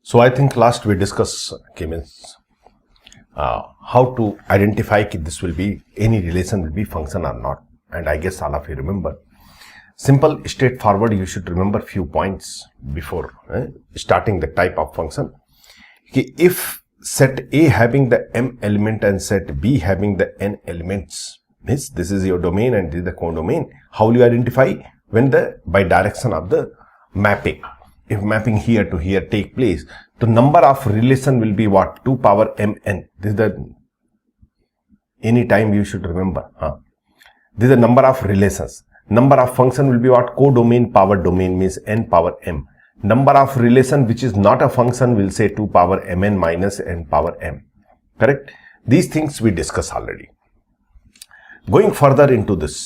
So I think last we discussed how to identify if this will be any relation will be function or not, and I guess all of you remember. Simple, straightforward. You should remember few points before starting the type of function. If set A having the m element and set B having the n elements, means this is your domain and this is the codomain. How will you identify? When by direction of the mapping. If mapping here to here take place, the number of relation will be what? 2 power mn. This is the any time you should remember. This is the number of relations. Number of function will be what? Codomain power domain means n power m. Number of relation which is not a function will say 2 power mn minus n power m. Correct? These things we discussed already. Going further into this,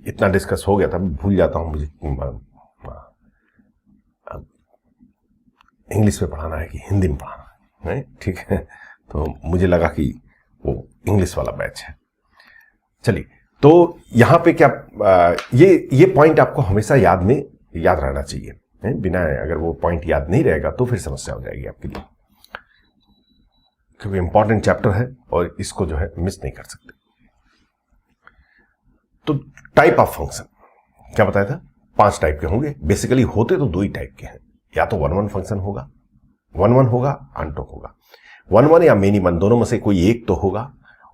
इतना discuss हो गया था, भूल जाता हूं, मुझे English में पढ़ाना है कि हिंदी में पढ़ाना है, ठीक है? तो मुझे लगा कि वो इंग्लिश वाला बैच है। चलिए, तो यहां पे क्या ये पॉइंट आपको हमेशा याद रहना चाहिए। बिना अगर वो पॉइंट याद नहीं रहेगा तो फिर समस्या हो जाएगी आपके लिए, क्योंकि इंपॉर्टेंट चैप्टर है और इसको जो है मिस नहीं कर सकते। तो टाइप ऑफ फंक्शन क्या बताया था? 5 टाइप के होंगे। बेसिकली होते तो 2 ही टाइप के हैं, या तो 1-1 फंक्शन होगा, 1-1 होगा, आंटो होगा। 1-1 या मेनी वन दोनों में से कोई एक तो होगा,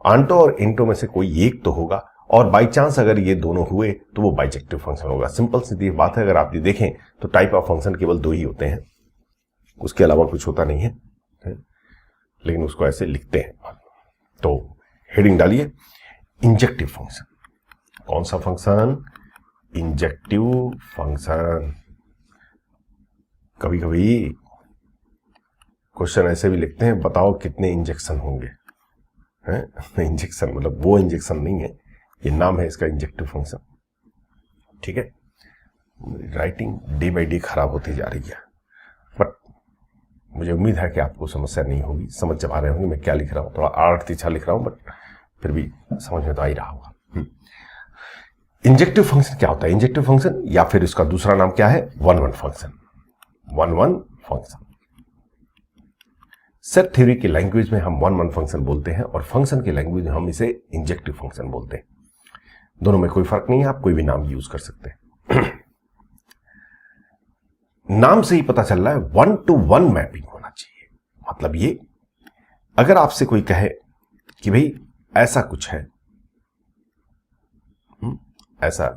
आंटो और इंटो में से कोई एक तो होगा, और बाई चांस अगर ये दोनों हुए तो वो बाइजेक्टिव फंक्शन होगा। सिंपल सीधी बात है। अगर आप ये देखें तो टाइप ऑफ फंक्शन केवल 2 ही होते हैं, उसके अलावा कुछ होता नहीं है, लेकिन उसको ऐसे लिखते हैं। तो हेडिंग डालिए, इंजेक्टिव फंक्शन। कौन सा फंक्शन? Injective function. कभी कभी क्वेश्चन ऐसे भी लिखते हैं, बताओ कितने इंजेक्शन होंगे। इंजेक्शन मतलब वो इंजेक्शन नहीं है, ये नाम है इसका, इंजेक्टिव फंक्शन। ठीक है, राइटिंग डे बाय डे खराब होती जा रही है, बट मुझे उम्मीद है कि आपको समस्या नहीं होगी, समझ जब आ रहे होंगे मैं क्या लिख रहा हूं। थोड़ा आर्ट तीछा लिख रहा हूं, बट फिर भी समझ में तो आ ही रहा होगा। इंजेक्टिव फंक्शन क्या होता है? इंजेक्टिव फंक्शन या फिर इसका दूसरा नाम क्या है? 1-1 फंक्शन। 1-1 फंक्शन। सेट थ्योरी की लैंग्वेज में हम 1-1 फंक्शन बोलते हैं, और फंक्शन की लैंग्वेज में हम इसे इंजेक्टिव फंक्शन बोलते हैं। दोनों में कोई फर्क नहीं है, आप कोई भी नाम यूज कर सकते हैं। नाम से ही पता चल रहा है 1-to-1 मैपिंग होना चाहिए। मतलब ये, अगर आपसे कोई कहे कि भाई ऐसा कुछ है, ऐसा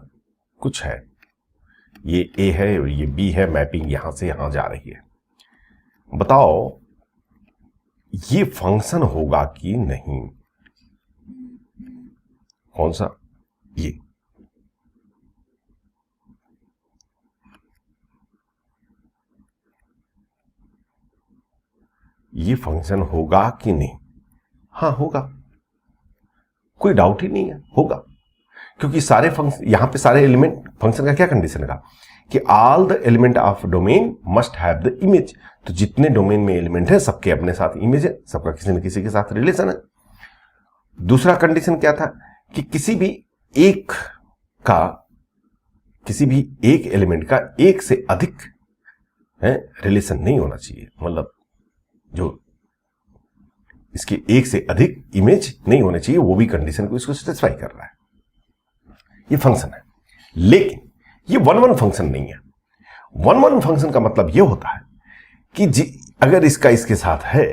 कुछ है, ये ए है और ये बी है, मैपिंग यहां से यहां जा रही है, बताओ ये फंक्शन होगा कि नहीं? कौन सा? ये फंक्शन होगा कि नहीं? हाँ होगा, कोई डाउट ही नहीं है, होगा। क्योंकि सारे फंक्शन, यहां पे सारे एलिमेंट, फंक्शन का क्या कंडीशन है कि all the element of domain must have the image. तो जितने डोमेन में एलिमेंट है सबके अपने साथ इमेज है, सबका किसी न किसी के साथ रिलेशन है। दूसरा कंडीशन क्या था कि किसी भी एक एलिमेंट का एक से अधिक रिलेशन नहीं होना चाहिए। मतलब जो इसकी एक से अधिक इमेज नहीं होनी चाहिए, वो भी कंडीशन को इसको सेटिस्फाई कर रहा है। ये फंक्शन है, लेकिन ये 1-1 फंक्शन नहीं है। 1-1 फंक्शन का मतलब ये होता है कि अगर इसका इसके साथ है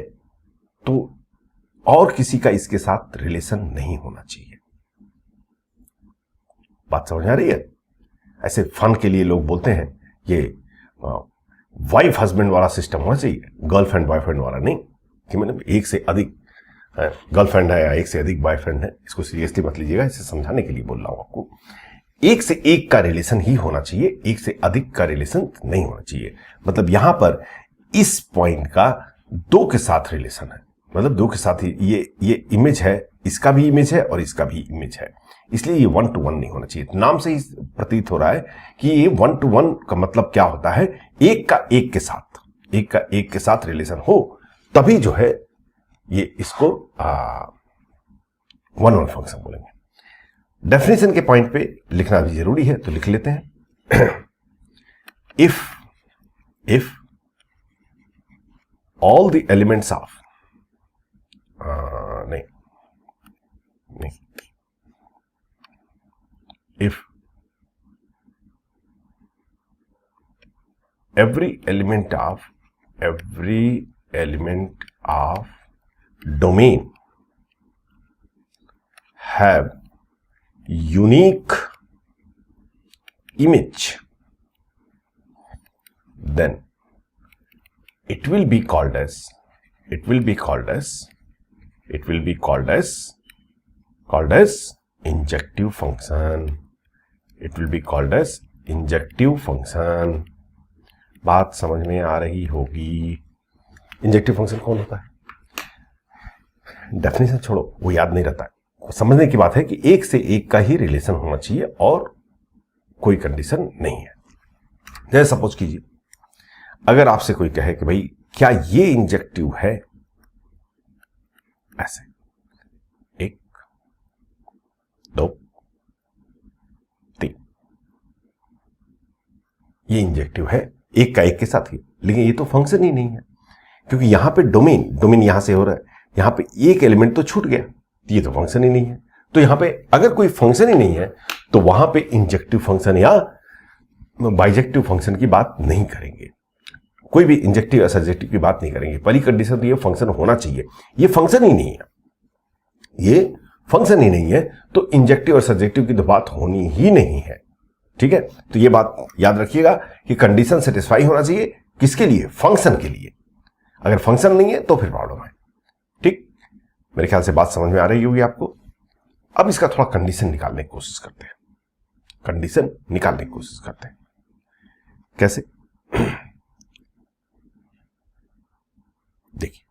तो और किसी का इसके साथ रिलेशन नहीं होना चाहिए। बात समझ आ रही है? ऐसे फन के लिए लोग बोलते हैं ये वाइफ हस्बैंड वाला सिस्टम होना चाहिए, गर्लफ्रेंड बॉयफ्रेंड वाला नहीं, कि मतलब एक से अधिक गर्लफ्रेंड है या एक से अधिक बॉयफ्रेंड है। इसको सीरियसली मत लीजिएगा, इसे समझाने के लिए बोल रहा हूं आपको। एक से एक का रिलेशन ही होना चाहिए, एक से अधिक का रिलेशन नहीं होना चाहिए। मतलब यहां पर इस पॉइंट का 2 के साथ रिलेशन है, मतलब 2 के साथ ही ये इमेज है, इसका भी इमेज है और इसका भी इमेज है, इसलिए ये 1-to-1 नहीं होना चाहिए। नाम से ही प्रतीत हो रहा है कि ये 1-to-1 का मतलब क्या होता है? एक का एक के साथ रिलेशन हो, तभी जो है ये इसको 1-1 फंक्शन बोलेंगे। डेफिनेशन के पॉइंट पे लिखना भी जरूरी है, तो लिख लेते हैं। If if all the elements of if every element of domain have unique image, then it will be called as injective function. It will be called as injective function. बात समझ में आ रही होगी. इंजेक्टिव फंक्शन कौन होता है? Definition छोड़ो, वो याद नहीं रहता है. समझने की बात है कि एक से एक का ही रिलेशन होना चाहिए और कोई कंडीशन नहीं है. जैसे सपोज कीजिए, अगर आपसे कोई कहे कि भाई क्या ये इंजेक्टिव है, ऐसे 1 2 3, ये इंजेक्टिव है एक का एक के साथ ही, लेकिन ये तो फंक्शन ही नहीं है, क्योंकि यहां पे डोमेन यहां से हो रहा है, यहां पे एक एलिमेंट तो छूट गया, ये तो फंक्शन ही नहीं है. तो यहां पे अगर कोई फंक्शन ही नहीं है तो वहां पे इंजेक्टिव फंक्शन या बाइजेक्टिव फंक्शन की बात नहीं करेंगे. कोई भी इंजेक्टिव या सब्जेक्टिव की बात नहीं करेंगे. पहली कंडीशन तो ये फंक्शन होना चाहिए. ये फंक्शन ही नहीं है, तो इंजेक्टिव और सब्जेक्टिव की तो बात होनी ही नहीं है. ठीक है, तो ये बात याद रखिएगा कि कंडीशन सेटिस्फाई होना चाहिए. किसके लिए? फंक्शन के लिए. अगर फंक्शन नहीं है तो फिर प्रॉब्लम है. ठीक, मेरे ख्याल से बात समझ में आ रही होगी आपको. अब इसका थोड़ा कंडीशन निकालने की कोशिश करते हैं. कैसे? देखिए,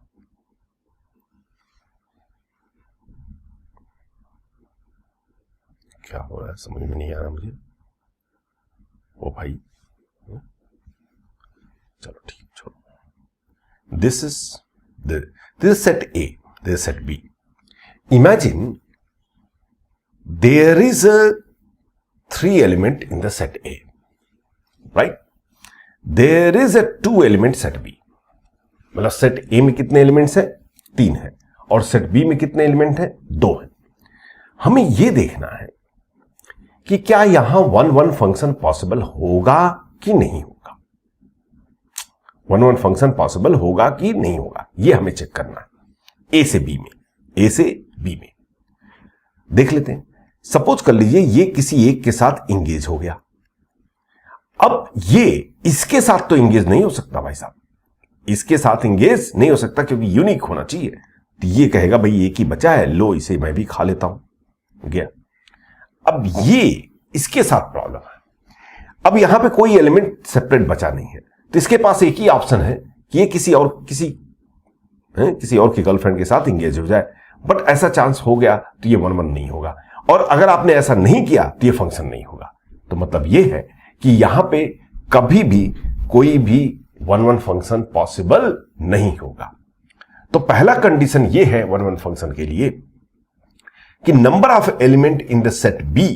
क्या हो रहा है समझ में नहीं आ रहा मुझे. ओ भाई, चलो ठीक, छोड़ो. This is set A, this is set B. Imagine there is a 3 element in the set A, right? There is a 2 element set B. मतलब सेट A में कितने एलिमेंट्स हैं? 3 है. और सेट B में कितने एलिमेंट हैं? 2 है. हमें यह देखना है कि क्या यहां 1-1 फंक्शन पॉसिबल होगा कि नहीं होगा. 1-1 फंक्शन पॉसिबल होगा कि नहीं होगा, यह हमें चेक करना है. ए से बी में देख लेते हैं. सपोज कर लीजिए ये किसी एक के साथ इंगेज हो गया. अब ये इसके साथ तो इंगेज नहीं हो सकता भाई साहब, इसके साथ इंगेज नहीं हो सकता क्योंकि यूनिक होना चाहिए. तो ये कहेगा भाई एक ही बचा है, लो इसे मैं भी खा लेता हूं. गया. अब ये इसके साथ प्रॉब्लम है. अब यहां पे कोई एलिमेंट सेपरेट बचा नहीं है, तो इसके पास एक ही ऑप्शन है कि ये किसी और की गर्लफ्रेंड के साथ इंगेज हो जाए. बट ऐसा चांस हो गया तो ये 1-1 नहीं होगा. और अगर आपने ऐसा नहीं किया तो ये फंक्शन नहीं होगा. तो मतलब ये है कि यहां पे कभी भी कोई भी 1-1 फंक्शन पॉसिबल नहीं होगा. तो पहला कंडीशन ये है 1-1 फंक्शन के लिए कि number of element in the set B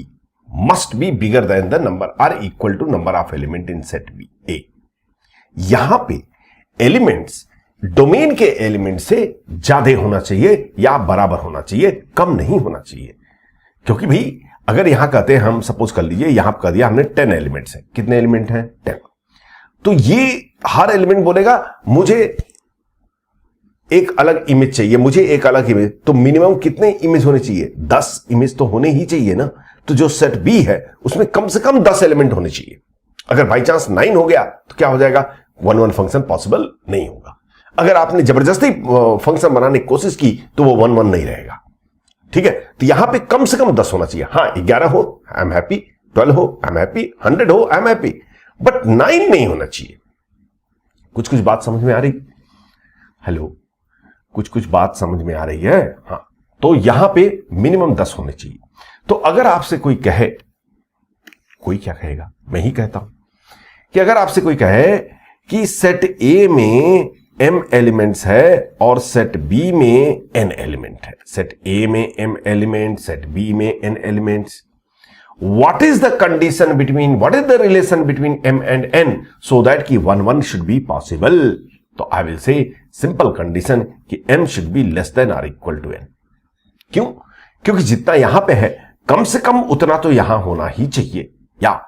must be bigger than the number are equal to number of element in set B A. यहां पे एलिमेंट्स डोमेन के एलिमेंट से ज्यादा होना चाहिए या बराबर होना चाहिए, कम नहीं होना चाहिए. क्योंकि भाई अगर यहां कहते हैं, हम सपोज कर लीजिए यहां कह दिया हमने 10 एलिमेंट्स हैं. कितने एलिमेंट हैं? 10. तो ये हर एलिमेंट बोलेगा मुझे एक अलग इमेज चाहिए, मुझे एक अलग इमेज. तो मिनिमम कितने इमेज होने चाहिए? 10 इमेज तो होने ही चाहिए ना. तो जो सेट बी है उसमें कम से कम 10 एलिमेंट होने चाहिए. अगर बाई चांस 9 हो गया तो क्या हो जाएगा? 1-1 फंक्शन पॉसिबल नहीं होगा. अगर आपने जबरदस्ती फंक्शन बनाने की कोशिश की तो वो 1-1 नहीं रहेगा. ठीक है, तो यहां पे कम से कम 10 होना चाहिए. हाँ, 11 हो आई एम हैप्पी, 12 हो आई एम हैप्पी, 100 हो आई एम हैप्पी, बट 9 नहीं होना चाहिए. कुछ बात समझ में आ रही? हेलो, कुछ बात समझ में आ रही है? हाँ, तो यहां पे मिनिमम 10 होने चाहिए. तो अगर आपसे कोई कहे, कोई क्या कहेगा, मैं ही कहता हूं कि अगर आपसे कोई कहे कि सेट ए में m एलिमेंट्स है और सेट बी में n एलिमेंट है, सेट ए में m एलिमेंट, सेट बी में n elements, what is the condition between, what is the relation between m and n so that कि 1 1 should be possible. तो I will say simple condition कि m should be less than or equal to n. क्यों? क्योंकि जितना यहां पे है कम से कम उतना तो यहां होना ही चाहिए, या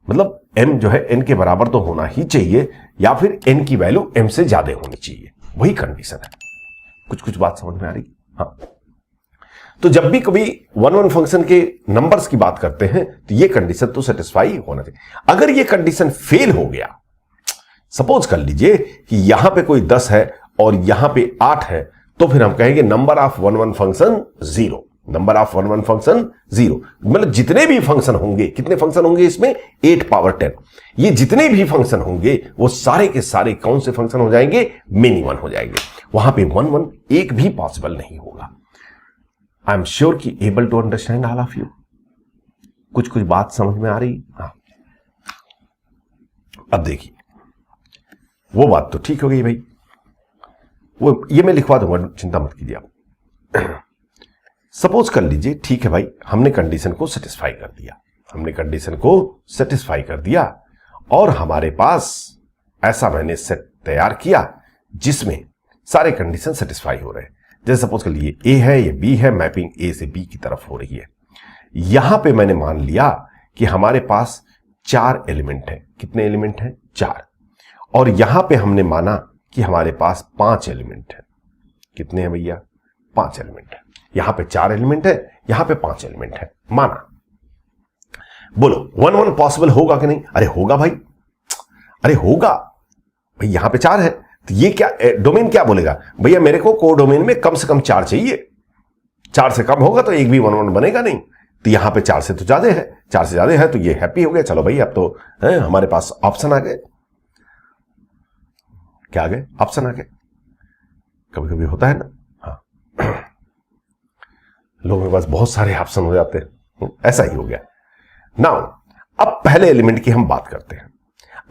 मतलब m जो है n के बराबर तो होना ही चाहिए, या फिर n की वैल्यू m से ज्यादा होनी चाहिए, वही कंडीशन है. कुछ बात समझ में आ रही? हाँ. तो जब भी कभी 1 1 फंक्शन के नंबर्स की बात करते हैं तो ये कंडीशन तो सेटिस्फाई होना चाहिए. अगर ये कंडीशन फेल हो गया, सपोज कर लीजिए कि यहां पे कोई 10 है और यहां पे 8 है, तो फिर हम कहेंगे number of 1 1 function 0. Number of 1 1 function 0, मतलब जितने भी फंक्शन होंगे, कितने फंक्शन होंगे इसमें? 8 पावर 10. ये जितने भी फंक्शन होंगे वो सारे के सारे कौन से फंक्शन हो जाएंगे? मिनी वन हो जाएंगे. वहां पे 1 1 एक भी पॉसिबल नहीं होगा. आई एम श्योर कि able to understand all of you. कुछ बात समझ में आ रही? हाँ. अब देखिए, वो बात तो ठीक हो गई भाई, वो ये मैं लिखवा दूंगा, चिंता मत कीजिए आप. सपोज कर लीजिए, ठीक है भाई, हमने कंडीशन को सेटिस्फाई कर दिया, हमने कंडीशन को सेटिस्फाई कर दिया और हमारे पास ऐसा मैंने सेट तैयार किया जिसमें सारे कंडीशन सेटिस्फाई हो रहे हैं. जैसे सपोज कर लीजिए ए है, ये बी है, मैपिंग ए से बी की तरफ हो रही है. यहां पे मैंने मान लिया कि हमारे पास 4 एलिमेंट है. कितने एलिमेंट हैं? 4. और यहां पे हमने माना कि हमारे पास 5 एलिमेंट है. कितने हैं भैया? 5 एलिमेंट है. यहां पे 4 एलिमेंट है, यहां पे 5 एलिमेंट है, माना. बोलो 1 1 पॉसिबल होगा कि नहीं? अरे होगा भाई, अरे होगा भाई. यहां पे 4 है तो ये क्या डोमेन क्या बोलेगा? भैया मेरे को कोडोमेन में कम से कम 4 चाहिए. 4 से कम होगा तो एक भी 1 1 बनेगा नहीं. तो यहां पे 4 से तो ज्यादा है, 4 से ज्यादा है तो ये हैप्पी हो गया. चलो भाई, अब तो हमारे पास ऑप्शन आ गए. क्या आ गए? ऑप्शन आ गए. कभी कभी होता है ना, हाँ, लोगों के पास बहुत सारे ऑप्शन हो जाते हैं. ऐसा ही हो गया. नाउ अब पहले एलिमेंट की हम बात करते हैं.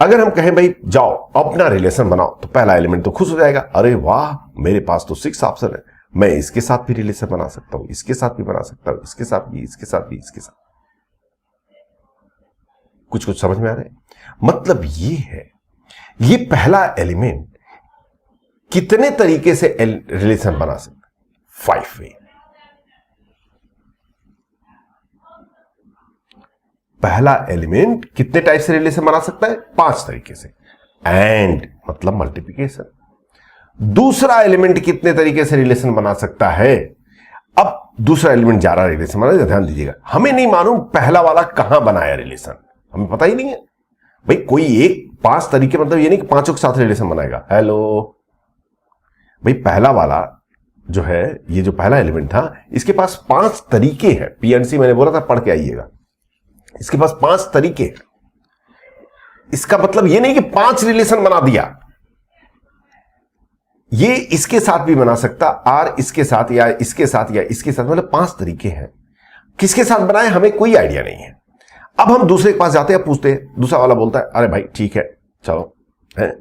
अगर हम कहें भाई जाओ अपना रिलेशन बनाओ, तो पहला एलिमेंट तो खुश हो जाएगा. अरे वाह, मेरे पास तो 6 ऑप्शन है, मैं इसके साथ भी रिलेशन बना सकता हूं, इसके साथ भी बना सकता हूं, इसके साथ भी, इसके साथ भी, इसके साथ. कुछ समझ में आ रहा है? मतलब ये है, ये पहला एलिमेंट कितने तरीके से रिलेशन बना सकता? 5 वे. पहला एलिमेंट कितने टाइप से रिलेशन बना सकता है? 5 तरीके से. एंड मतलब मल्टीप्लिकेशन. दूसरा एलिमेंट कितने तरीके से रिलेशन बना सकता है? अब दूसरा एलिमेंट जा रहा रिलेशन बना, ध्यान दीजिएगा, हमें नहीं मालूम पहला वाला कहां बनाया रिलेशन, हमें पता ही नहीं है भाई. कोई एक 5 तरीके, मतलब ये नहीं कि 5 के साथ रिलेशन बनाएगा. हेलो भाई, पहला वाला जो है, ये जो पहला एलिमेंट था, इसके पास 5 तरीके हैं. पीएनसी मैंने बोला था, पढ़ के आइएगा. इसके पास 5 तरीके हैं. इसका मतलब ये नहीं कि 5 रिलेशन बना दिया. ये इसके साथ भी बना सकता, और इसके साथ, या इसके साथ, या इसके साथ, मतलब 5 तरीके हैं. किसके साथ बनाए हमें कोई आइडिया नहीं है. अब हम दूसरे के पास जाते हैं, पूछते हैं. दूसरा वाला बोलता है अरे भाई ठीक है, चलो है,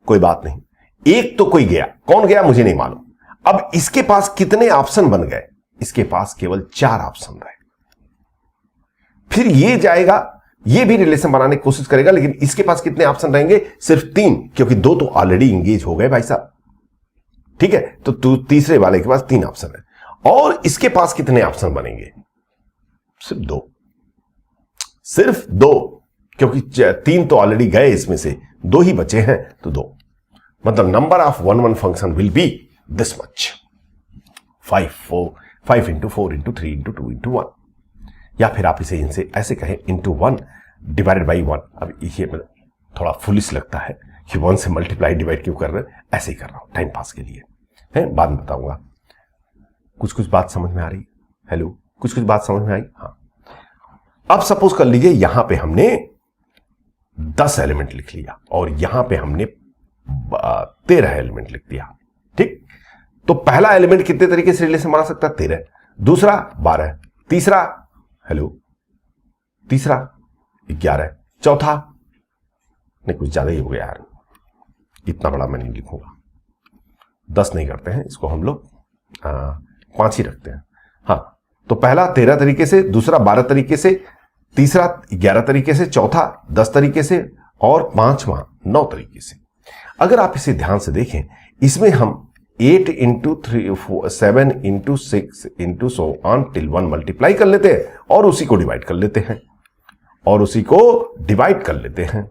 कोई बात नहीं. एक तो कोई गया, कौन गया मुझे नहीं मालूम. अब इसके पास कितने ऑप्शन बन गए? इसके पास केवल 4 ऑप्शन रहे. फिर ये जाएगा, ये भी रिलेशन बनाने की कोशिश करेगा, लेकिन इसके पास कितने ऑप्शन रहेंगे? सिर्फ 3, क्योंकि 2 तो ऑलरेडी इंगेज हो गए भाई साहब. ठीक है, तो तीसरे वाले के पास 3 ऑप्शन है. और इसके पास कितने ऑप्शन बनेंगे? सिर्फ 2. सिर्फ 2, क्योंकि 3 तो ऑलरेडी गए, इसमें से 2 ही बचे हैं, तो 2. मतलब number of 1 1 function will be this much. 5 into 4 into 3 into 2 into 1. या फिर आप इसे इनसे ऐसे कहें इंटू 1 डिवाइडेड बाई 1. अब ये थोड़ा फुलिश लगता है कि 1 से मल्टीप्लाई डिवाइड क्यों कर रहे हैं, ऐसे ही कर रहा हूं टाइम पास के लिए है, बाद में बताऊंगा. कुछ बात समझ में आ रही? हेलो, कुछ बात समझ में आई? हाँ. अब सपोज कर लीजिए यहां पे हमने 10 एलिमेंट लिख लिया और यहां पे हमने 13 एलिमेंट लिख दिया. ठीक, तो पहला एलिमेंट कितने तरीके से रिलेशन बना सकता है? 13. दूसरा 12. तीसरा, हेलो, तीसरा 11. चौथा, नहीं कुछ ज्यादा ही हो गया यार, इतना बड़ा मैं नहीं लिखूंगा. 10 नहीं करते हैं इसको हम लोग, 5 ही रखते हैं. हाँ, तो पहला 13 तरीके से, दूसरा 12 तरीके से, तीसरा 11 तरीके से, चौथा 10 तरीके से और पांचवा 9 तरीके से। अगर आप इसे ध्यान से देखें, इसमें हम 8 into 3 7 into 6 into so on till 1 multiply कर लेते हैं और उसी को डिवाइड कर लेते हैं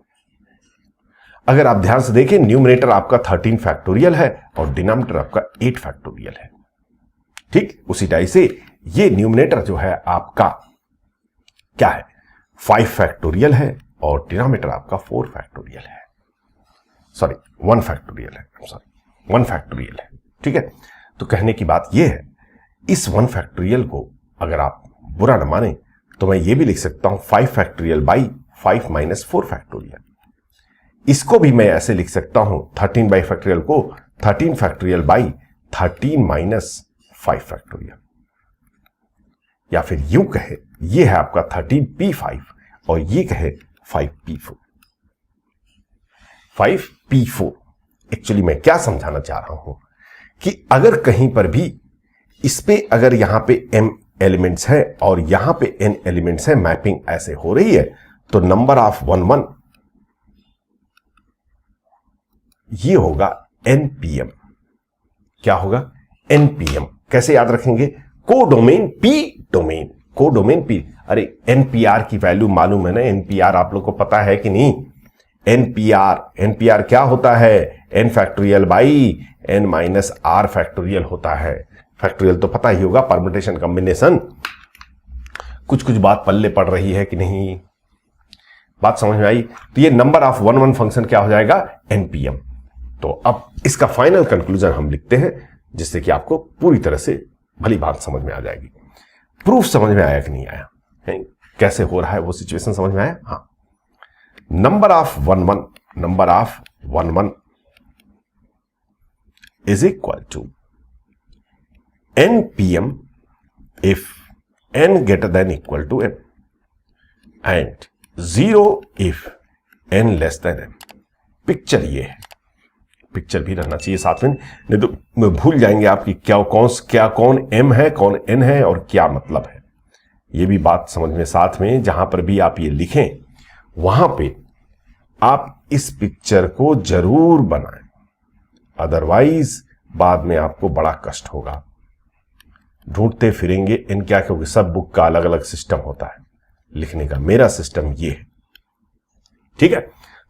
अगर आप ध्यान से देखें, न्यूमरेटर आपका 13 फैक्टोरियल है और डिनोमिनेटर आपका 8 फैक्टोरियल है। ठीक उसी टाइप से ये न्यूमरेटर जो है आपका क्या है, 5 फैक्टोरियल है और डिनोमिनेटर आपका 4 फैक्टोरियल है, सॉरी 1 फैक्टोरियल है, 1 फैक्टोरियल है। ठीक है, तो कहने की बात यह है, इस 1 फैक्टोरियल को अगर आप बुरा न माने तो मैं ये भी लिख सकता हूं 5 फैक्टोरियल बाई 5 माइनस 4 फैक्टोरियल। इसको भी मैं ऐसे लिख सकता हूं 13 बाई फैक्टोरियल को 13 फैक्टोरियल बाई 13 माइनस 5 फैक्टोरियल, या फिर यूं कहे ये है आपका 13p5 और ये कहे 5p4। 5p4 एक्चुअली मैं क्या समझाना चाह रहा हूं कि अगर कहीं पर भी इस पे अगर यहां पे m एलिमेंट्स है और यहां पे n एलिमेंट्स है, मैपिंग ऐसे हो रही है, तो नंबर ऑफ 1 1 ये होगा npm। क्या होगा? npm। कैसे याद रखेंगे? Codomain p। अरे npr की वैल्यू मालूम है ना, npr आप लोग को पता है कि नहीं? npr क्या होता है? n factorial by n minus r factorial होता है। फैक्टोरियल तो पता ही होगा, परम्यूटेशन कॉम्बिनेशन। कुछ बात पल्ले पड़ रही है कि नहीं? बात समझ में आई? तो ये नंबर ऑफ 1 1 फंक्शन क्या हो जाएगा? npm। तो अब इसका फाइनल कंक्लूजन हम लिखते हैं, जिससे कि आपको पूरी तरह से भली बात समझ में आ जाएगी। प्रूफ समझ में आया कि नहीं आया है? कैसे हो रहा है वो सिचुएशन समझ में आया? हाँ, number of 1 1 is equal to npm if n greater than equal to m and 0 if n less than m। Picture ये है, पिक्चर भी रहना चाहिए साथ में, नहीं तो भूल जाएंगे आप कि कौन m है, कौन n है और क्या मतलब है। ये भी बात समझ में साथ में, जहां पर भी आप ये लिखें वहां पे आप इस पिक्चर को जरूर बनाएं, अदरवाइज बाद में आपको बड़ा कष्ट होगा। ढूंढते फिरेंगे इन क्या, क्योंकि सब बुक का अलग अलग सिस्टम होता है लिखने का। मेरा सिस्टम ये है, ठीक है।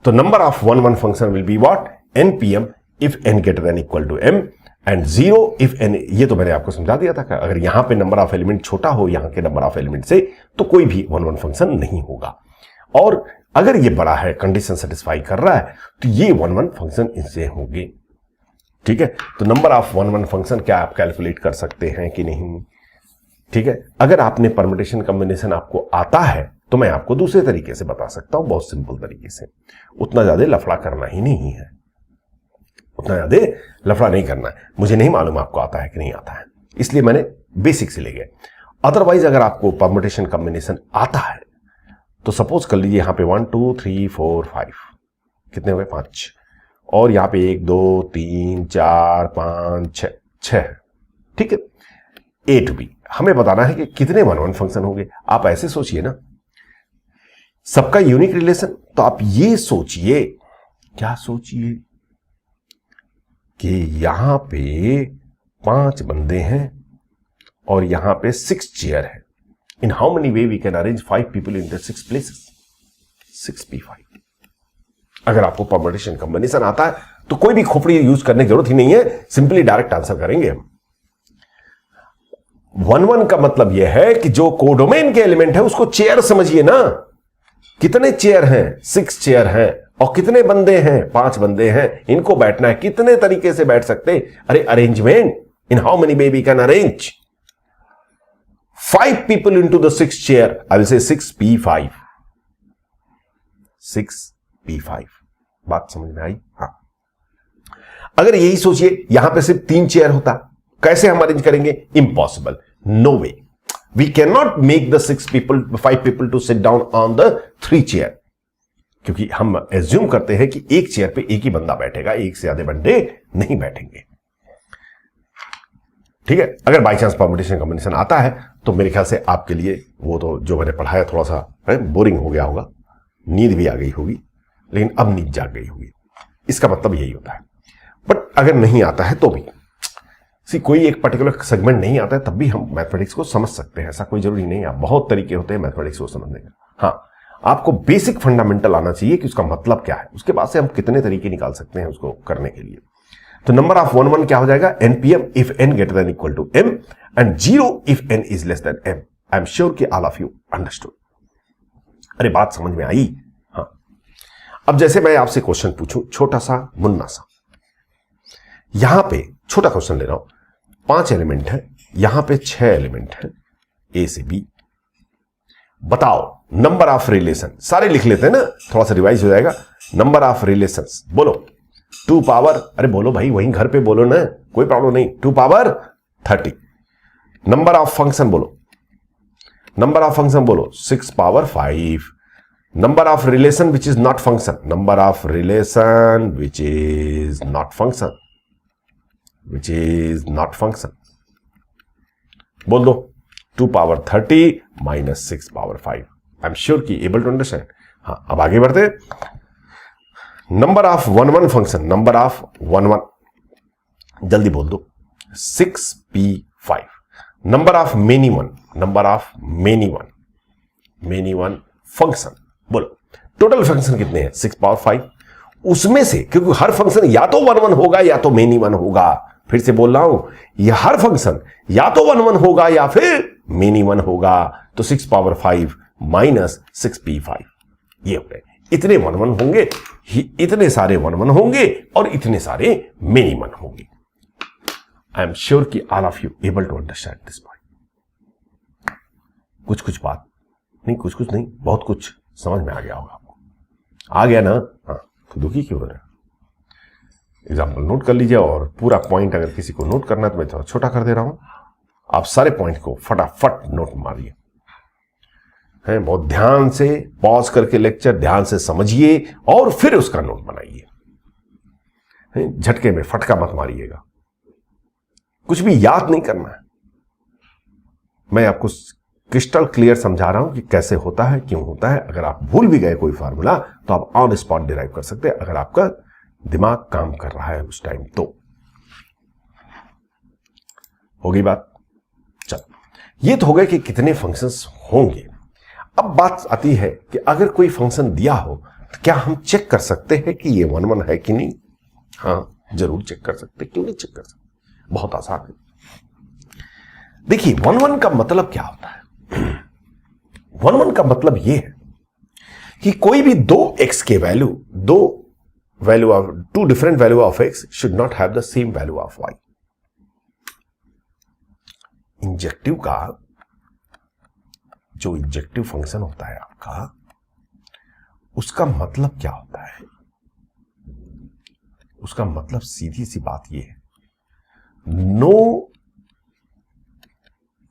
तो number of 1 1 function will be what? npm if n greater than equal to m and 0 if n। ये तो मैंने आपको समझा दिया था कि अगर यहां पे नंबर ऑफ एलिमेंट छोटा हो यहां के नंबर ऑफ एलिमेंट से, तो कोई भी 1 1 फंक्शन नहीं होगा। और अगर ये बड़ा है, कंडीशन सेटिस्फाई कर रहा है, तो ये 1 1 फंक्शन इनसे होंगे। ठीक है, तो नंबर ऑफ 1 1 फंक्शन क्या आप कैलकुलेट कर सकते हैं कि नहीं? ठीक है, अगर आपने परम्यूटेशन कॉम्बिनेशन आपको आता है तो मैं आपको दूसरे तरीके से बता सकता हूं, बहुत सिंपल तरीके से। उतना ज्यादा लफड़ा करना ही नहीं है, उतना ज्यादा लफड़ा नहीं करना है। मुझे नहीं मालूम आपको आता है कि नहीं आता है, इसलिए मैंने बेसिक से ले गए। अदरवाइज अगर आपको परम्यूटेशन कॉम्बिनेशन आता है तो सपोज कर लीजिए यहां पे 1 2 3 4 5 कितने हुए? 5, और यहां पे 1 2 3 4 5 6। ठीक है, ए टू बी हमें बताना है कि कितने 1 1 फंक्शन होंगे। आप ऐसे सोचिए ना, सबका यूनिक रिलेशन। तो आप ये सोचिए, क्या सोचिए कि यहां पे 5 बंदे हैं और यहां पे 6 चेयर है। In how many way we can arrange 5 people in the 6 places? 6p5। अगर आपको परम्यूटेशन कॉम्बिनेशन आता है तो कोई भी खोपड़ी यूज करने की जरूरत ही नहीं है, सिंपली डायरेक्ट आंसर करेंगे हम। 1 1 का मतलब यह है कि जो कोडोमेन के एलिमेंट है उसको चेयर समझिए ना। कितने चेयर हैं? 6 चेयर हैं। और कितने बंदे हैं? 5 बंदे हैं। इनको बैठना है, कितने तरीके से बैठ सकते? अरे arrangement, in how many way we can arrange 5 people into the 6 chair? I will say 6p5। 6p5 बात समझ में आई? हाँ। अगर यही सोचिए यहां पे सिर्फ 3 चेयर होता, कैसे हम अरेंज करेंगे? Impossible, no way. We can not make the 5 people to sit down on the 3 chair, क्योंकि हम एज्यूम करते हैं कि एक चेयर पे एक ही बंदा बैठेगा, एक से ज्यादा बंदे नहीं बैठेंगे। ठीक है, अगर बाई चांस परम्यूटेशन कॉम्बिनेशन आता है तो मेरे ख्याल से आपके लिए वो तो जो मैंने पढ़ाया थोड़ा सा बोरिंग हो गया होगा, नींद भी आ गई होगी, लेकिन अब नींद जाग गई होगी। इसका मतलब यही होता है। बट अगर नहीं आता है तो भी कोई एक पर्टिकुलर सेगमेंट नहीं आता है तब भी हम मैथमेटिक्स को समझ सकते हैं, ऐसा कोई जरूरी नहीं है। बहुत तरीके होते हैं मैथमेटिक्स को समझने के। हाँ, आपको बेसिक फंडामेंटल आना चाहिए कि उसका मतलब क्या है, उसके बाद से हम कितने तरीके निकाल सकते हैं उसको करने के लिए। तो नंबर ऑफ 1 1 क्या हो जाएगा, npm if n greater than equal to m and 0 if n is less than m। I am sure कि ऑल ऑफ यू अंडरस्टूड। अरे बात समझ में आई? हाँ, अब जैसे मैं आपसे क्वेश्चन पूछूं, छोटा सा मुन्ना सा, यहां पे छोटा क्वेश्चन ले रहा हूं, 5 एलिमेंट है, यहां पे 6 एलिमेंट है ए से बी। बताओ नंबर ऑफ रिलेशन, सारे लिख लेते हैं ना, थोड़ा सा रिवाइज हो जाएगा। नंबर ऑफ रिलेशंस बोलो 2 पावर, अरे बोलो भाई, वहीं घर पे बोलो ना, कोई प्रॉब्लम नहीं, 2 पावर 30। नंबर ऑफ फंक्शन बोलो, नंबर ऑफ फंक्शन बोलो 6 power 5। Number of relation which is not function, number of relation which is not function, which is not function, बोल दो 2 power 30 minus 6 power 5। I am sure कि able to understand. हाँ, अब आगे बढ़ते। Number of 1 1 function, number of 1 1 जल्दी बोल दो 6p5। Number of many one, number of many one function बोलो टोटल फंक्शन कितने हैं, 6 पावर 5। उसमें से, क्योंकि हर फंक्शन या तो 1 1 होगा या तो मेनी वन होगा, फिर से बोल रहा हूं, यह हर फंक्शन या तो 1 1 होगा या फिर मेनी वन होगा। तो 6 पावर 5 माइनस 6p5 ये हो गए। इतने 1 1 होंगे, इतने सारे 1 1 होंगे और इतने सारे मेनी वन होंगे। आई एम श्योर कि all of you able to understand this point. कुछ बात नहीं, कुछ नहीं, बहुत कुछ समझ में आ गया होगा आपको। आ गया ना? हाँ, तो दुखी क्यों हो रहे हैं? एग्जाम्पल नोट कर लीजिए, और पूरा पॉइंट अगर किसी को नोट करना है तो मैं थोड़ा छोटा कर दे रहा हूं। आप सारे पॉइंट को फटाफट नोट मारिए, हैं, बहुत ध्यान से पॉज करके लेक्चर ध्यान से समझिए और फिर उसका नोट बनाइए। झटके में फटका मत मारिएगा, कुछ भी याद नहीं करना है। मैं आपको क्रिस्टल क्लियर समझा रहा हूं कि कैसे होता है, क्यों होता है। अगर आप भूल भी गए कोई फार्मूला तो आप ऑन स्पॉट डिराइव कर सकते हैं, अगर आपका दिमाग काम कर रहा है उस टाइम तो। हो गई बात? चलो, ये तो हो गए कि कितने फंक्शंस होंगे। अब बात आती है कि अगर कोई फंक्शन दिया हो तो क्या हम चेक कर सकते हैं कि ये 1 1 है कि नहीं? हाँ, जरूर चेक कर सकते। क्यों नहीं चेक कर सकते? बहुत आसान है। देखिए, 1 1 का मतलब क्या होता है? 1 1 का मतलब यह है कि कोई भी दो x के value, two different value of x should not have the same value of y। Injective का जो इंजेक्टिव फंक्शन होता है आपका, उसका मतलब क्या होता है? उसका मतलब सीधी सी बात यह है, no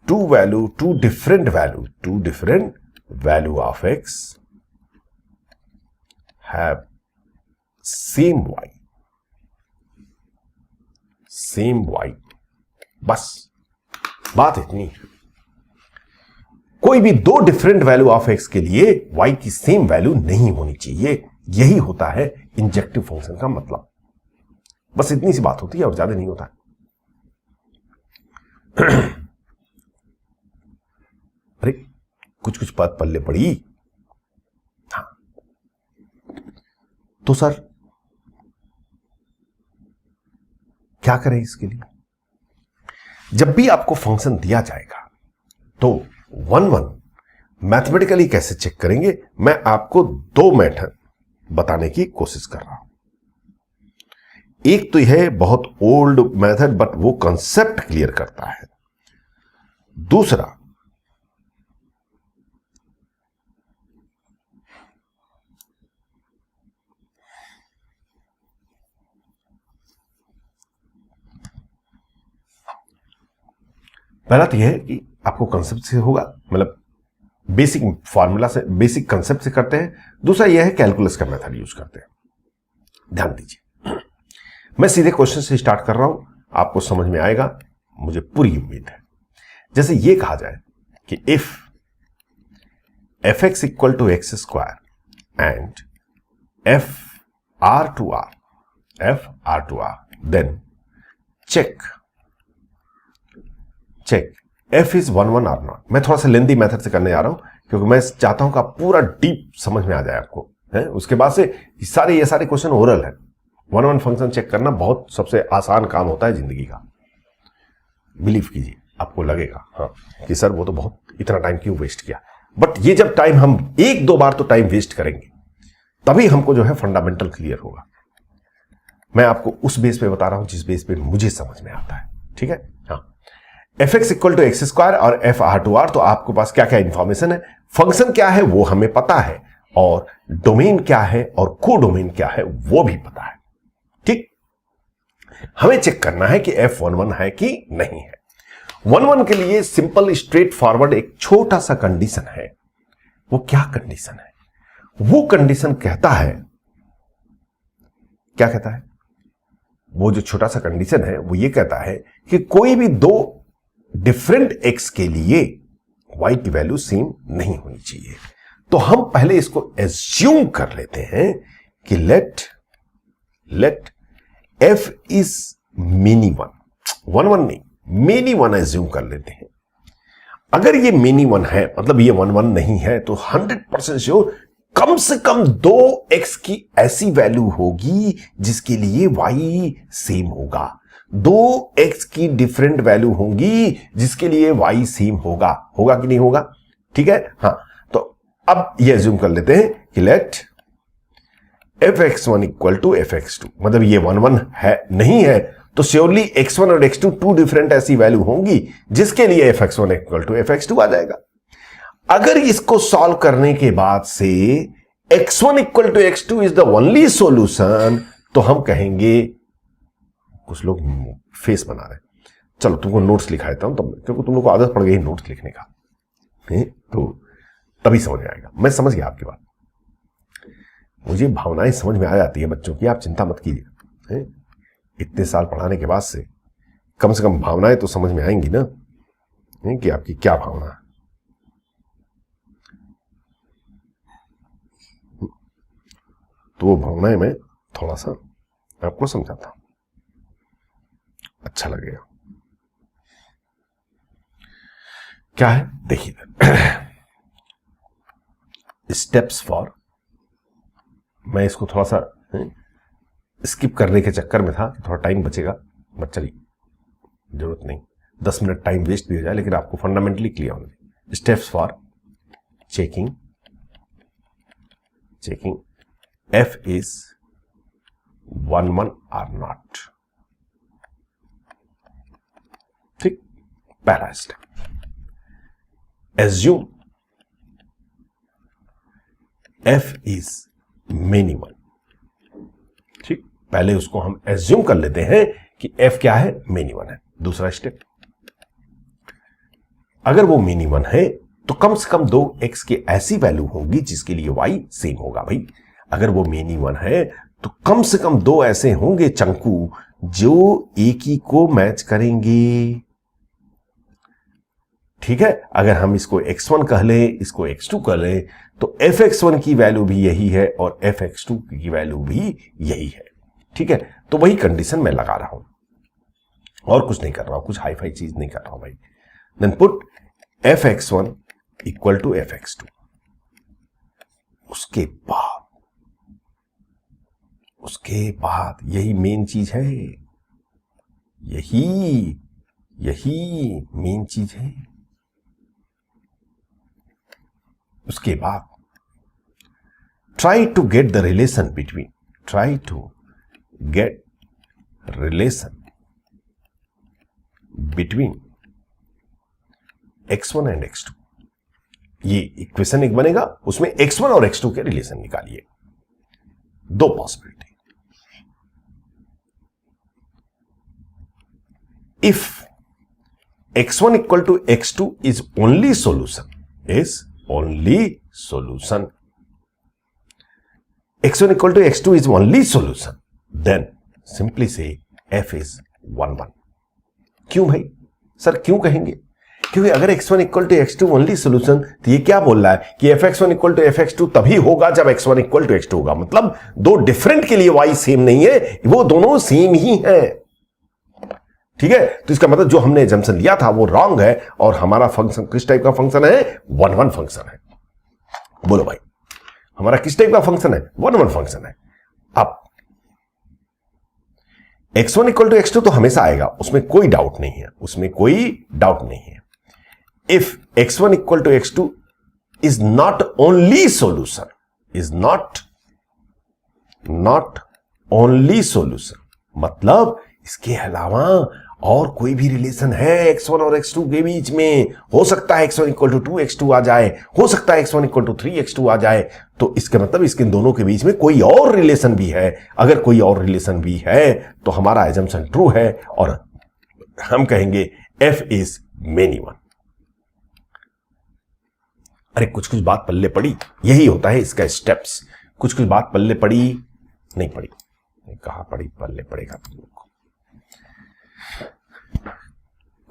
two different value of x have same y। बस बात इतनी है। कोई भी दो डिफरेंट वैल्यू ऑफ x के लिए y की सेम वैल्यू नहीं होनी चाहिए। यही होता है इंजेक्टिव फंक्शन का मतलब। बस इतनी सी बात होती है और ज्यादा नहीं होता है। अरे कुछ बात पल्ले पड़ी। हाँ, तो सर क्या करें इसके लिए? जब भी आपको फंक्शन दिया जाएगा तो 1 1 मैथमेटिकली कैसे चेक करेंगे, मैं आपको 2 मेथड बताने की कोशिश कर रहा हूं। एक तो यह बहुत ओल्ड मेथड, बट वो कंसेप्ट क्लियर करता है। दूसरा, पहला तो यह है कि आपको कंसेप्ट से होगा, मतलब बेसिक फार्मूला से, बेसिक कंसेप्ट से करते हैं। दूसरा यह है कैलकुलस का मेथड यूज करते हैं। ध्यान दीजिए, मैं सीधे क्वेश्चन से स्टार्ट कर रहा हूं, आपको समझ में आएगा, मुझे पूरी उम्मीद है। जैसे ये कहा जाए कि if fx equal to x square and f r to r then check f is 1 1 or not। मैं थोड़ा सा लेंदी मेथड से करने जा रहा हूं क्योंकि मैं चाहता हूं कि आप पूरा डीप समझ में आ जाए आपको, है? उसके बाद से ये सारे क्वेश्चन ओरल है। 1 1 फंक्शन चेक करना बहुत सबसे आसान काम होता है जिंदगी का। बिलीव कीजिए, आपको लगेगा हाँ कि सर वो तो बहुत इतना टाइम क्यों वेस्ट किया, बट ये जब टाइम हम 1-2 बार तो टाइम वेस्ट करेंगे तभी हमको जो है फंडामेंटल क्लियर होगा। मैं आपको उस बेस पे बता रहा हूं जिस बेस पे मुझे समझ में आता है, ठीक है। हाँ, f x equal to x square और एफ आर टू आर, तो आपके पास क्या क्या इंफॉर्मेशन है, फंक्शन क्या है वो हमें पता है, और डोमेन क्या है और को डोमेन क्या है वो भी पता है, ठीक। हमें चेक करना है कि एफ 1 1 है कि नहीं है। 1 1 के लिए सिंपल स्ट्रेट फॉरवर्ड एक छोटा सा कंडीशन है। वो क्या कंडीशन है? वो कंडीशन कहता है, क्या कहता है? वो जो छोटा सा कंडीशन है वो ये कहता है कि कोई भी दो डिफरेंट एक्स के लिए y की वैल्यू सेम नहीं होनी चाहिए। तो हम पहले इसको एज्यूम कर लेते हैं कि लेट f इज मेनी 1 1 नहीं, मेनी 1 एज्यूम कर लेते हैं। अगर ये मेनी 1 है, मतलब ये 1 1 नहीं है, तो 100% श्योर कम से कम 2x की ऐसी वैल्यू होगी जिसके लिए y सेम होगा। 2x की डिफरेंट वैल्यू होंगी जिसके लिए y सेम होगा कि नहीं होगा? ठीक है। हाँ, तो अब ये एज्यूम कर लेते हैं कि late fx1 equal to fx2, मतलब ये 1 1 है नहीं है तो श्योरली x1 और x2 टू डिफरेंट ऐसी वैल्यू होंगी जिसके लिए fx1 इक्वल टू fx2 आ जाएगा। अगर इसको सॉल्व करने के बाद से x1 equal to x2 is the only solution, तो हम कहेंगे, कुछ लोग फेस बना रहे हैं, चलो तुमको नोट्स लिखा देता हूं तब, क्योंकि तुम लोग को आदत पड़ गई नोट्स लिखने का, तो तभी समझ में आएगा। मैं समझ गया आपकी बात, मुझे भावनाएं समझ में आ जाती है बच्चों की, आप चिंता मत कीजिए। इतने साल पढ़ाने के बाद से कम भावनाएं तो समझ में आएंगी ना, कि आपकी क्या भावना है। तो वो भावनाएं मैं थोड़ा सा आपको समझाता हूं, अच्छा लगेगा। क्या है देखिए, स्टेप्स फॉर, मैं इसको थोड़ा सा स्किप करने के चक्कर में था कि थोड़ा टाइम बचेगा, बट चलिए जरूरत नहीं, 10 मिनट टाइम वेस्ट भी हो जाए, लेकिन आपको फंडामेंटली क्लियर होना चाहिए। Steps for checking f is 1 1 or not, ठीक। पहला step, assume f is many 1, ठीक। पहले उसको हम एज्यूम कर लेते हैं कि f क्या है, मेनी 1 है। दूसरा स्टेप, अगर वो मेनी 1 है तो कम से कम 2x की ऐसी वैल्यू होगी जिसके लिए y सेम होगा। भाई अगर वो मेनी 1 है तो कम से कम 2 ऐसे होंगे चंकू जो एक ही को मैच करेंगे, ठीक है। अगर हम इसको x1 कह लें, इसको x2 कह लें, तो fx1 की वैल्यू भी यही है और fx2 की वैल्यू भी यही है, ठीक है। तो वही कंडीशन मैं लगा रहा हूं और कुछ नहीं कर रहा हूं, कुछ हाई फाई चीज नहीं कर रहा हूं भाई। Then put fx1 equal to fx2। उसके बाद यही मेन चीज है, यही मेन चीज है। उसके बाद try to get the relation between x1 and x2। ये इक्वेशन एक बनेगा, उसमें x1 और x2 के रिलेशन निकालिए। दो possibility, if x1 equal to x2 is only solution, x1 equal to x2 is only solution, then simply say f is 1 1। क्यों भाई? सर क्यों कहेंगे? क्योंकि अगर x1 equal to x2 only solution, तो ये क्या बोल रहा है कि fx1 इक्वल टू fx2 तभी होगा जब x1 इक्वल टू x2 होगा। मतलब दो डिफरेंट के लिए y सेम नहीं है, वो दोनों सेम ही है। ठीक है, तो इसका मतलब जो हमने एजम्पशन लिया था वो रॉन्ग है, और हमारा फंक्शन किस टाइप का फंक्शन है? 1-1 फंक्शन है। बोलो भाई, हमारा किस टाइप का फंक्शन है? 1-1 फंक्शन है। अब x1 इक्वल टू x2 तो हमेशा आएगा, उसमें कोई डाउट नहीं है, उसमें कोई डाउट नहीं है। If x1 equal to x2 is not only solution, is not only solution, मतलब इसके अलावा और कोई भी रिलेशन है x1 और x2 के बीच में। हो सकता है x1 इक्वल टू 2x2 आ जाए, हो सकता है x1 इक्वल टू 3x2 आ जाए, तो इसका मतलब इसके दोनों के बीच में कोई और रिलेशन भी है। अगर कोई और रिलेशन भी है तो हमारा एजम्पशन ट्रू है, और हम कहेंगे f इज मेनी वन। अरे कुछ कुछ बात पल्ले पड़ी, यही होता है इसका स्टेप्स। कुछ कुछ बात पल्ले पड़ी, नहीं पड़ी, कहां पड़ी, पल्ले पड़ेगा तुम लोग को।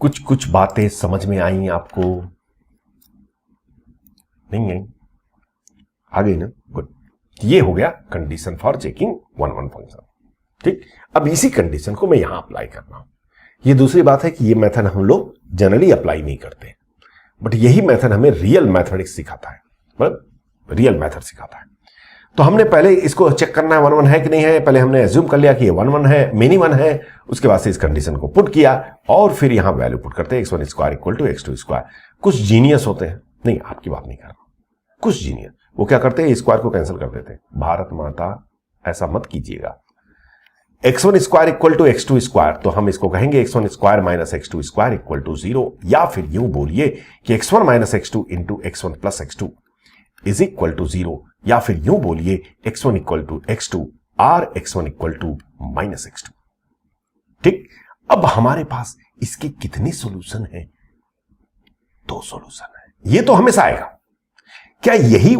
कुछ कुछ बातें समझ में आई आपको? नहीं आई? आ गई ना? गुड। ये हो गया कंडीशन फॉर चेकिंग 1-1 फंक्शन। ठीक, अब इसी कंडीशन को मैं यहां अप्लाई कर रहा हूं। ये दूसरी बात है कि ये मेथड हम लोग जनरली अप्लाई नहीं करते, बट यही मेथड हमें रियल मैथमेटिक्स सिखाता है, मतलब रियल मेथड सिखाता है। तो हमने पहले इसको चेक करना है 1-1 है कि नहीं है। पहले हमने एज्यूम कर लिया कि ये 1-1 है, मेनी वन है। उसके बाद से इस कंडीशन को पुट किया, और फिर यहां वैल्यू पुट करते हैं x1 square equal to x2 square. कुछ जीनियस होते हैं, नहीं आपकी बात नहीं कर रहा, कुछ जीनियस वो क्या करते हैं, स्क्वायर को कैंसिल कर देते हैं। भारत माता ऐसा मत कीजिएगा। x1 square equal to x2 square, तो हम इसको कहेंगे x1 square minus x2 square equal to 0, या फिर यूं बोलिए कि x1 minus x2 into x1 plus x2 is equal to 0, या फिर यूं बोलिए x1 equal to x2 or x1 equal to minus x2। ठीक, अब हमारे पास इसके कितने सॉल्यूशन हैं? 2 सॉल्यूशन है। ये तो हमेशा आएगा। क्या यही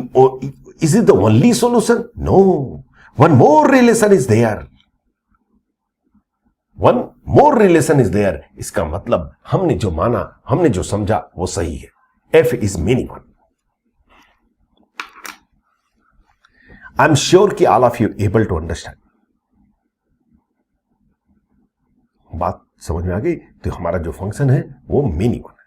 is it the only solution? No, one more relation is there, one more relation is there. इसका मतलब हमने जो माना, हमने जो समझा वो सही है। f is many one. I am sure कि all of you able to understand. बात समझ में आ गई? तो हमारा जो फंक्शन है वो मेनी वन है,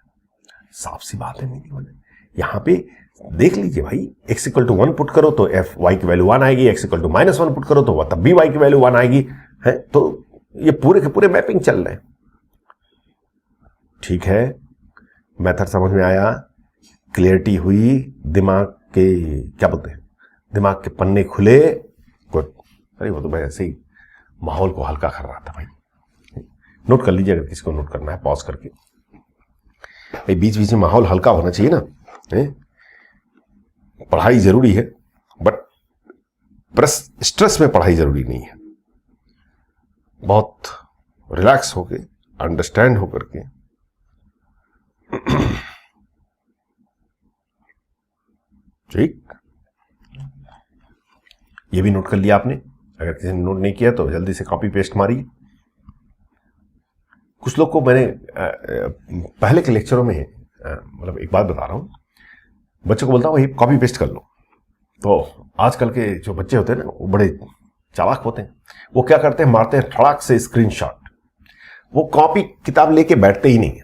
साफ सी बात है, मेनी वन है। यहां पे देख लीजिए भाई, x इक्वल टू 1 पुट करो तो f y की वैल्यू 1 आएगी, x इक्वल टू -1 पुट करो तो वह तब भी y की वैल्यू 1 आएगी है। तो ये पूरे के पूरे मैपिंग चल रहे हैं। ठीक है, मेथड समझ में आया, क्लियरिटी हुई, दिमाग के क्या बोलते हैं, दिमाग के पन्ने खुले। गुड। अरे वो तो मैं ऐसे ही माहौल को हल्का कर रहा था भाई। नोट कर लीजिए अगर किसी को नोट करना है, पॉज करके। भाई बीच बीच में माहौल हल्का होना चाहिए ना। पढ़ाई जरूरी है, बट स्ट्रेस में पढ़ाई जरूरी नहीं है। बहुत रिलैक्स होके, अंडरस्टैंड होकर के ठीक। ये भी नोट कर लिया आपने? अगर किसी ने नोट नहीं किया तो जल्दी से कॉपी पेस्ट मारिए। कुछ लोग को मैंने पहले के लेक्चरों में मतलब एक बात बता रहा हूं, बच्चों को बोलता हूं ये कॉपी पेस्ट कर लो। तो आजकल के जो बच्चे होते हैं ना, वो बड़े चालाक होते हैं। वो क्या करते हैं, मारते हैं फटाक से स्क्रीनशॉट। वो कॉपी किताब लेके बैठते ही नहीं है।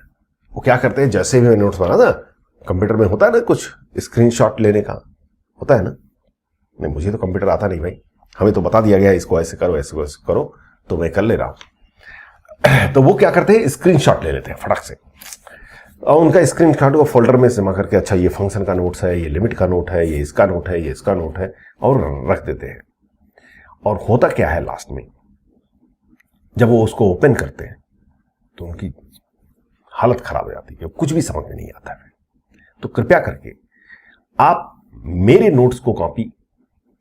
वो क्या करते हैं, जैसे भी नोट्स बना ना, कंप्यूटर में होता है ना कुछ स्क्रीनशॉट लेने का होता है ना। नहीं, मुझे तो कंप्यूटर आता नहीं भाई, हमें तो बता दिया गया इसको ऐसे करो, ऐसे करो, तो मैं कर ले रहा हूं। तो वो क्या करते हैं, स्क्रीनशॉट ले लेते हैं फटाक से, और उनका स्क्रीनशॉट को फोल्डर में जमा करके, अच्छा ये फंक्शन का नोट्स है, ये लिमिट का नोट है, ये इसका नोट है, ये इसका नोट है, और रख देते हैं। और होता क्या है लास्ट में, जब वो उसको ओपन करते हैं तो उनकी हालत खराब हो जाती है, कुछ भी समझ में नहीं आता है। तो कृपया करके आप मेरे नोट्स को कॉपी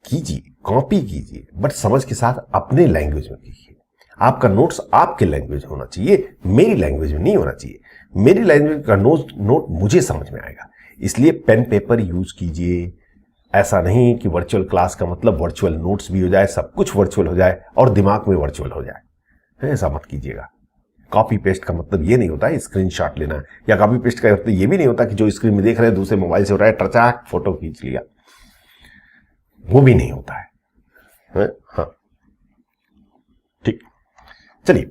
कीजिए, बट समझ के साथ अपने लैंग्वेज में कीजिए। आपका नोट्स आपके लैंग्वेज में होना चाहिए, मेरी लैंग्वेज में नहीं होना चाहिए। मेरी लैंग्वेज का नोट मुझे समझ में आएगा, इसलिए पेन पेपर यूज कीजिए। ऐसा नहीं कि वर्चुअल क्लास का मतलब वर्चुअल नोट्स भी हो जाए, सब कुछ वर्चुअल हो जाए और दिमाग में वर्चुअल हो जाए, ऐसा मत कीजिएगा। कॉपी पेस्ट का मतलब ये नहीं होता है स्क्रीनशॉट लेना, या कॉपी पेस्ट का मतलब ये भी नहीं होता कि जो स्क्रीन में देख रहे हैं दूसरे मोबाइल से हो रहा है टचाक फोटो खींच लिया, वो भी नहीं होता है। हाँ ठीक, चलिए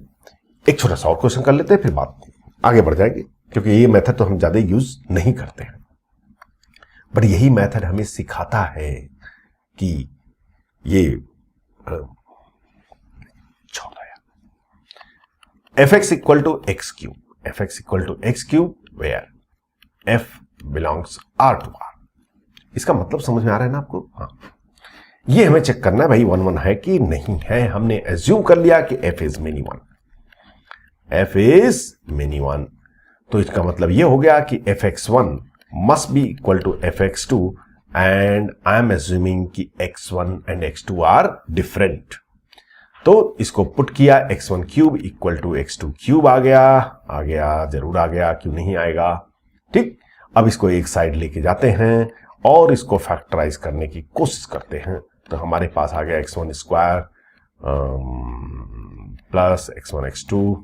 एक छोटा सा और क्वेश्चन कर लेते हैं, फिर बात आगे बढ़ जाएगी, क्योंकि ये मेथड तो हम ज्यादा यूज नहीं करते हैं, बट यही मेथड हमें सिखाता है कि ये fx equal to x cube, fx equal to x cube where f belongs r to r। इसका मतलब समझ में आ रहा है ना आपको? हाँ, ये हमें चेक करना है भाई 1 1 है कि नहीं है। हमने एज्यूम कर लिया कि f is many one, f is many one, तो इसका मतलब ये हो गया कि fx1 must be equal to fx2 and I am assuming कि x1 and x2 are different. तो इसको पुट किया, x1 cube equal to x2 cube आ गया, जरूर आ गया, क्यों नहीं आएगा। ठीक, अब इसको एक साइड लेके जाते हैं और इसको फैक्टराइज करने की कोशिश करते हैं, तो हमारे पास आ गया x1 square plus x1 x2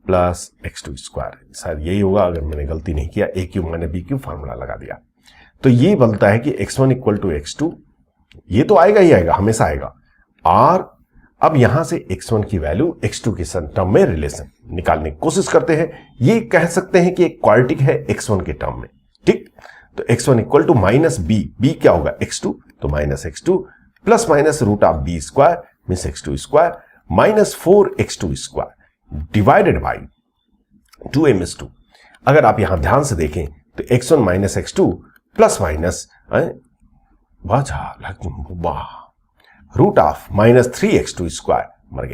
plus x2 square, शायद यही होगा अगर मैंने गलती नहीं किया, a क्यूब मैंने b क्यूब फार्मूला लगा दिया। तो ये बनता है कि x1 इक्वल टू x2, ये तो आएगा ही आएगा, हमेशा आएगा। और अब यहां से x1 की वैल्यू x2 के टर्म में रिलेशन निकालने की कोशिश करते हैं। ये कह सकते हैं कि एक क्वाड्रेटिक है x1 के टर्म में। ठीक, तो x1 equal to minus b क्या होगा x2, तो minus x2 plus minus root of b square means x2 square minus 4x2 square divided by 2m2। अगर आप यहां ध्यान से देखें तो x1 minus x2 plus minus root of minus 3x2 square, मर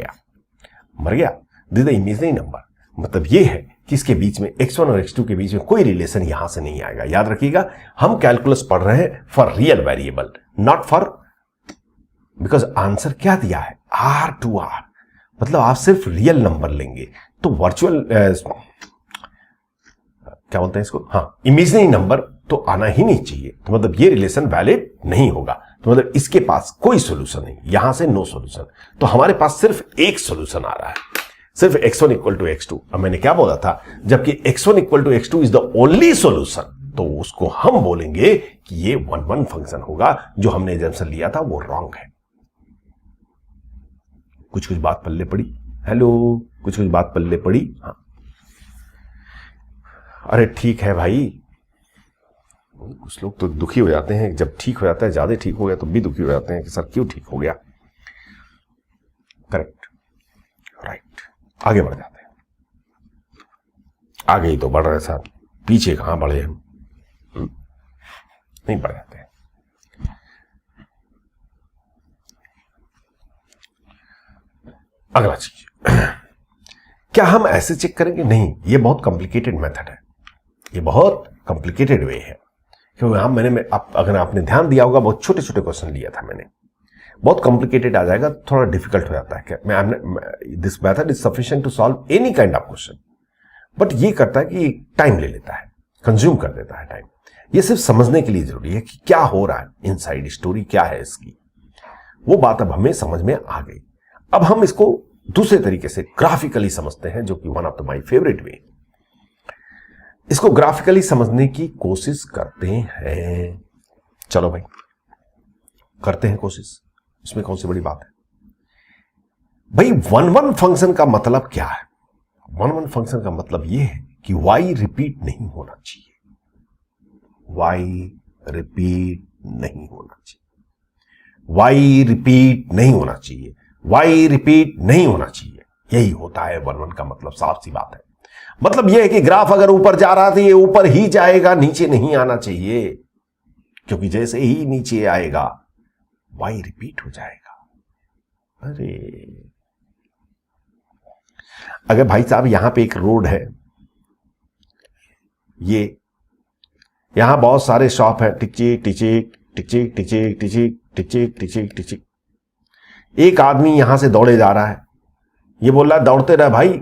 गया। दिस द इमेजिनरी नंबर, मतलब ये है कि इसके बीच में x1 और x2 के बीच में कोई रिलेशन यहां से नहीं आएगा। याद रखिएगा, हम कैलकुलस पढ़ रहे हैं for real variable, not for, because answer क्या दिया है r टू r, मतलब आप सिर्फ रियल नंबर लेंगे तो वर्चुअल क्या बोलते हैं इसको, हाँ, इमेजिनरी नंबर तो आना ही नहीं चाहिए, तो मतलब ये रिलेशन वैलिड नहीं होगा, तो मतलब इसके पास कोई सॉल्यूशन नहीं, यहां से नो सॉल्यूशन। तो हमारे पास सिर्फ एक सॉल्यूशन आ रहा है, सिर्फ x1 इक्वल टू x2। अब मैंने क्या बोला था, जबकि x1 equal to x2 is the only solution, तो उसको हम बोलेंगे कि ये 1 1 फंक्शन होगा। जो हमने एजम्पशन लिया था वो रॉन्ग है। कुछ बात पल्ले पड़ी, हेलो, कुछ बात पल्ले पड़ी। हाँ, अरे ठीक है भाई, कुछ लोग तो दुखी हो जाते हैं जब ठीक हो जाता है, ज्यादा ठीक हो गया तो भी दुखी हो जाते हैं कि सर क्यों ठीक हो गया। करेक्ट, राइट, आगे बढ़ जाते हैं। आगे ही तो बढ़ रहे सर, पीछे कहां बढ़े हम, नहीं बढ़ जाते हैं। अगला चीज, क्या हम ऐसे चेक करेंगे? नहीं, ये बहुत कॉम्प्लिकेटेड मेथड है, ये बहुत कॉम्प्लिकेटेड वे है, क्योंकि यहां अगर आपने ध्यान दिया होगा बहुत छोटे छोटे क्वेश्चन लिया था मैंने। बहुत कॉम्प्लिकेटेड आ जाएगा, थोड़ा डिफिकल्ट हो जाता है। क्या this method is sufficient to solve any kind of question, but ये करता है कि टाइम ले लेता है, कंज्यूम कर देता है टाइम। ये सिर्फ समझने के लिए जरूरी है कि क्या हो रहा है, इनसाइड स्टोरी क्या है इसकी, वो बात अब हमें समझ में आ गई। अब हम इसको दूसरे तरीके से ग्राफिकली समझते हैं, जो कि one of the my favourite वे। इसको ग्राफिकली समझने की कोशिश करते हैं। चलो भाई, करते हैं कोशिश, इसमें कौन सी बड़ी बात है भाई। 1 1 फंक्शन का मतलब क्या है? 1 1 फंक्शन का मतलब यह है कि y रिपीट नहीं होना चाहिए, y रिपीट नहीं होना चाहिए, y रिपीट नहीं होना चाहिए, y रिपीट नहीं होना चाहिए। यही होता है 1 1 का मतलब, साफ सी बात है। मतलब यह है कि ग्राफ अगर ऊपर जा रहा था ये ऊपर ही जाएगा, नीचे नहीं आना चाहिए, क्योंकि जैसे ही नीचे आएगा y रिपीट हो जाएगा। अरे अगर भाई साहब यहां पे एक रोड है, ये यहां बहुत सारे शॉप है, टिचिक टिचिक टिचिक टिचिक टिचिक टिचिक टिचिक टिचिक, एक आदमी यहां से दौड़े जा रहा है, ये बोल रहा है दौड़ते रहे भाई,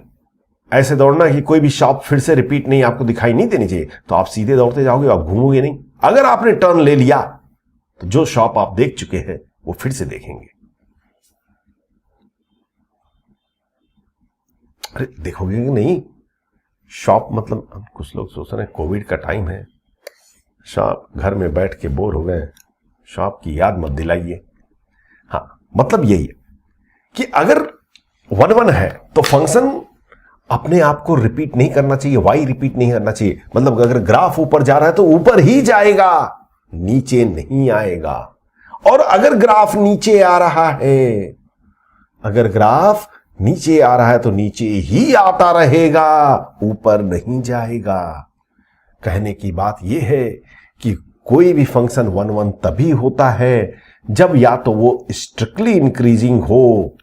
ऐसे दौड़ना कि कोई भी शॉप फिर से रिपीट नहीं आपको दिखाई नहीं देनी चाहिए, तो आप सीधे दौड़ते जाओगे, आप घूमोगे नहीं। अगर आपने टर्न ले लिया तो जो शॉप आप देख चुके हैं वो फिर से देखेंगे। अरे देखोगे कि नहीं, शॉप मतलब कुछ लोग सोच रहे हैं कोविड का टाइम है, शॉप घर में बैठ के बोर हो गए, शॉप की याद मत दिलाइए। हाँ, मतलब यही है कि अगर 1 1 है तो फंक्शन अपने आप को रिपीट नहीं करना चाहिए, वाई रिपीट नहीं करना चाहिए। मतलब अगर ग्राफ ऊपर जा रहा है तो ऊपर ही जाएगा, नीचे नहीं आएगा। और अगर ग्राफ नीचे आ रहा है, अगर ग्राफ नीचे आ रहा है तो नीचे ही आता रहेगा, ऊपर नहीं जाएगा। कहने की बात यह है कि कोई भी फंक्शन 1 1 तभी होता है जब या तो वो स्ट्रिक्टली इंक्रीजिंग हो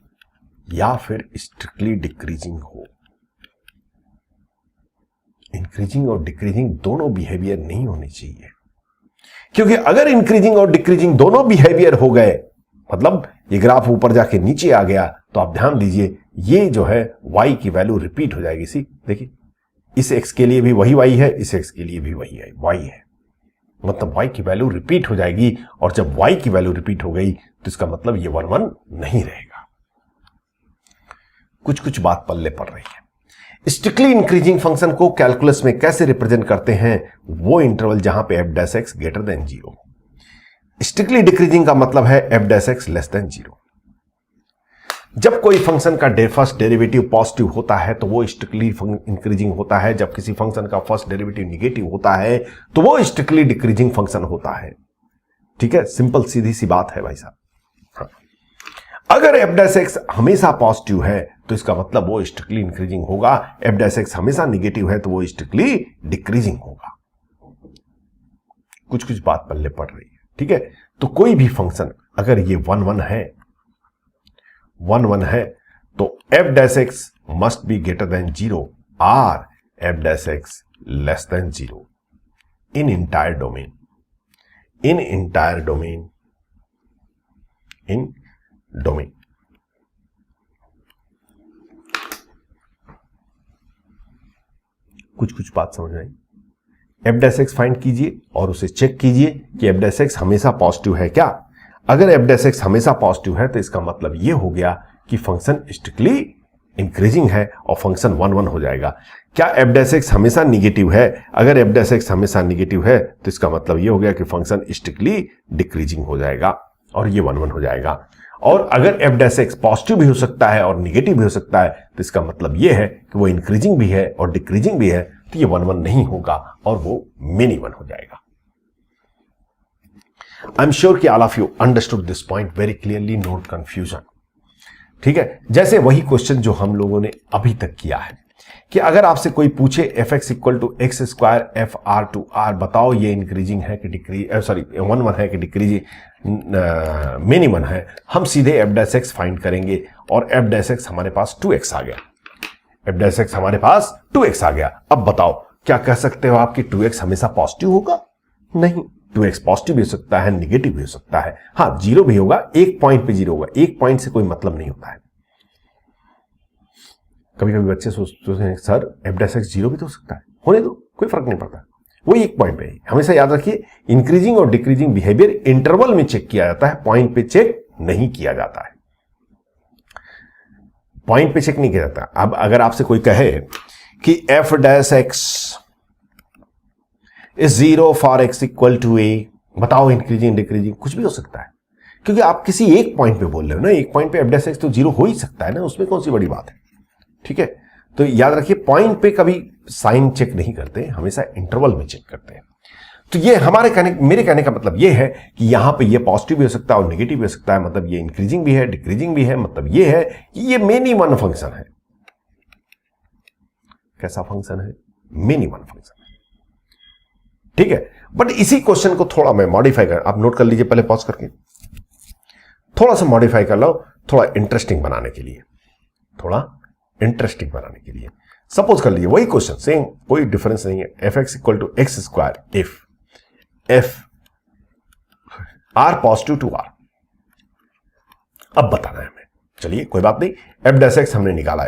या फिर स्ट्रिक्टली डिक्रीजिंग हो। इंक्रीजिंग और डिक्रीजिंग दोनों बिहेवियर नहीं होनी चाहिए, क्योंकि अगर इंक्रीजिंग और डिक्रीजिंग दोनों बिहेवियर हो गए, मतलब ये ग्राफ ऊपर जाके नीचे आ गया, तो आप ध्यान दीजिए ये जो है y की वैल्यू रिपीट हो जाएगी। सी देखिए, इस x के लिए भी वही y है, इस x के लिए भी वही है y है, मतलब y की वैल्यू रिपीट हो जाएगी। और जब y की वैल्यू रिपीट हो गई तो इसका मतलब ये 1 1 नहीं रहेगा। कुछ कुछ बात पल्ले पड़ रही है। स्ट्रिक्टली इंक्रीजिंग फंक्शन को कैलकुलस में कैसे रिप्रेजेंट करते हैं? वो इंटरवल जहां पे f' greater than 0। Strictly decreasing का मतलब है f' लेस देन 0। जब कोई फंक्शन का फर्स्ट डेरिवेटिव पॉजिटिव होता है तो वो स्ट्रिक्टली इंक्रीजिंग होता है। जब किसी फंक्शन का फर्स्ट डेरिवेटिव निगेटिव होता है तो वो स्ट्रिक्टली डिक्रीजिंग फंक्शन होता है। ठीक है, सिंपल सीधी सी बात है भाई साहब। हाँ। अगर f' हमेशा पॉजिटिव है तो इसका मतलब वो स्ट्रिक्टली इंक्रीजिंग होगा, f' हमेशा निगेटिव है तो वो स्ट्रिक्टली डिक्रीजिंग होगा। कुछ कुछ बात पल्ले पड़ रही है। ठीक है, तो कोई भी फंक्शन अगर ये 1 1 है, 1 1 है तो f' must be greater than 0 और f' लेस देन 0 इन इंटायर डोमेन, इन इंटायर डोमेन, इन डोमेन। कुछ कुछ बात समझ आई? f' फाइंड कीजिए और उसे चेक कीजिए कि f' हमेशा पॉजिटिव है क्या। अगर f' हमेशा पॉजिटिव है तो इसका मतलब यह हो गया कि फंक्शन स्ट्रिक्टली इंक्रीजिंग है और फंक्शन 1 1 हो जाएगा। क्या f' हमेशा निगेटिव है? अगर f' हमेशा निगेटिव है तो इसका मतलब यह हो गया कि फंक्शन स्ट्रिक्टली डिक्रीजिंग हो जाएगा और ये 1 1 हो जाएगा। और अगर f' पॉजिटिव भी हो सकता है और निगेटिव भी हो सकता है तो इसका मतलब यह है कि वो इंक्रीजिंग भी है और डिक्रीजिंग भी है, तो ये 1 1 नहीं होगा और वो मिनी 1 हो जाएगा। आई एम श्योर कि all of you understood this point very clearly, note confusion. ठीक है, जैसे वही क्वेश्चन जो हम लोगों ने अभी तक किया है कि अगर आपसे कोई पूछे f(x = x² f(r)(r), बताओ ये इंक्रीजिंग है कि डिक्रीज, 1 1 है कि डिक्रीजिंग, मिनी 1 है, हम सीधे f' फाइंड करेंगे और f' हमारे पास 2x आ गया, f' हमारे पास 2x आ गया। अब बताओ क्या कह सकते हो आप कि 2x हमेशा पॉजिटिव होगा? नहीं, 2x पॉजिटिव भी हो सकता है, निगेटिव भी हो सकता है। हाँ, 0 भी होगा, एक पॉइंट पे 0 होगा, एक पॉइंट से कोई मतलब नहीं होता है। कभी कभी बच्चे सोचते हैं सर f' 0 भी तो हो सकता है, होने दो, कोई फर्क नहीं पड़ता, वही एक पॉइंट पे है। हमेशा याद रखिए इंक्रीजिंग और डिक्रीजिंग बिहेवियर इंटरवल में चेक किया जाता है, पॉइंट पे चेक नहीं किया जाता है, पॉइंट पे चेक नहीं किया जाता। अब अगर आपसे कोई कहे कि f' is 0 for x = a, बताओ इंक्रीजिंग डिक्रीजिंग, कुछ भी हो सकता है, क्योंकि आप किसी एक पॉइंट पे बोल रहे हो ना, एक पॉइंट पे f' तो 0 हो ही सकता है ना, उसमें कौन सी बड़ी बात है। ठीक है, तो याद रखिए पॉइंट पे कभी साइन चेक नहीं करते, हमेशा इंटरवल में चेक करते हैं। तो ये मेरे कहने का मतलब ये है कि यहां पे ये पॉजिटिव भी हो सकता है और नेगेटिव भी हो सकता है, मतलब ये इंक्रीजिंग भी है, डिक्रीजिंग भी है, मतलब ये है कि ये मिनी 1 फंक्शन है। कैसा फंक्शन है? मिनी 1 फंक्शन है। ठीक है, बट इसी क्वेश्चन को थोड़ा मैं मॉडिफाई कर, आप नोट कर लीजिए पहले पॉज करके, थोड़ा सा मॉडिफाई कर लो, थोड़ा इंटरेस्टिंग बनाने के लिए, थोड़ा इंटरेस्टिंग बनाने के लिए। सपोज कर लीजिए वही क्वेश्चन सेम, कोई डिफरेंस नहीं है, f(x = x² if f r positive to r। अब बताना है हमें, चलिए कोई बात नहीं, f' हमने निकाला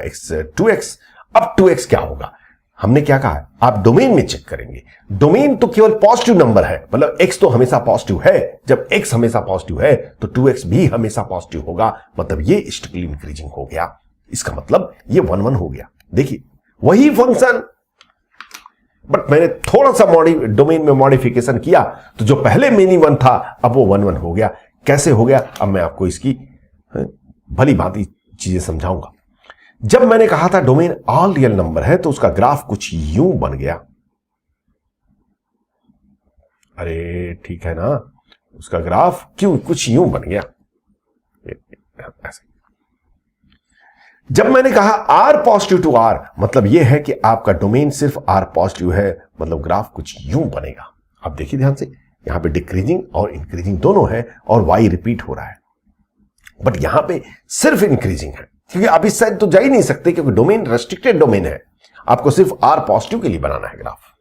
2x, अब 2x क्या होगा? हमने क्या कहा है, आप डोमेन में चेक करेंगे। डोमेन तो केवल पॉजिटिव नंबर है, मतलब x तो हमेशा पॉजिटिव है, जब x हमेशा पॉजिटिव है तो 2x भी हमेशा पॉजिटिव होगा, मतलब ये स्ट्रिक्टली इंक्रीजिंग हो गया, इसका मतलब ये 1 1 हो गया। देखिए वही फंक्शन, बट मैंने थोड़ा सा डोमेन में मॉडिफिकेशन किया, तो जो पहले मेनी 1 था अब वो 1 1 हो गया। कैसे हो गया, अब मैं आपको इसकी भली भांति चीजें समझाऊंगा। जब मैंने कहा था डोमेन ऑल रियल नंबर है, तो उसका ग्राफ कुछ यूं बन गया। अरे ठीक है ना, उसका ग्राफ क्यों कुछ यूं बन गया ऐसे। जब मैंने कहा आर पॉजिटिव टू आर, मतलब यह है कि आपका डोमेन सिर्फ आर पॉजिटिव है, मतलब ग्राफ कुछ यूं बनेगा। अब देखिए ध्यान से, यहां पे डिक्रीजिंग और इंक्रीजिंग दोनों है और वाई रिपीट हो रहा है, बट यहां पे सिर्फ इंक्रीजिंग है, क्योंकि आप इस साइड तो जा ही नहीं सकते, क्योंकि डोमेन रेस्ट्रिक्टेड डोमेन है। आपको सिर्फ आर पॉजिटिव के लिए बनाना है ग्राफ।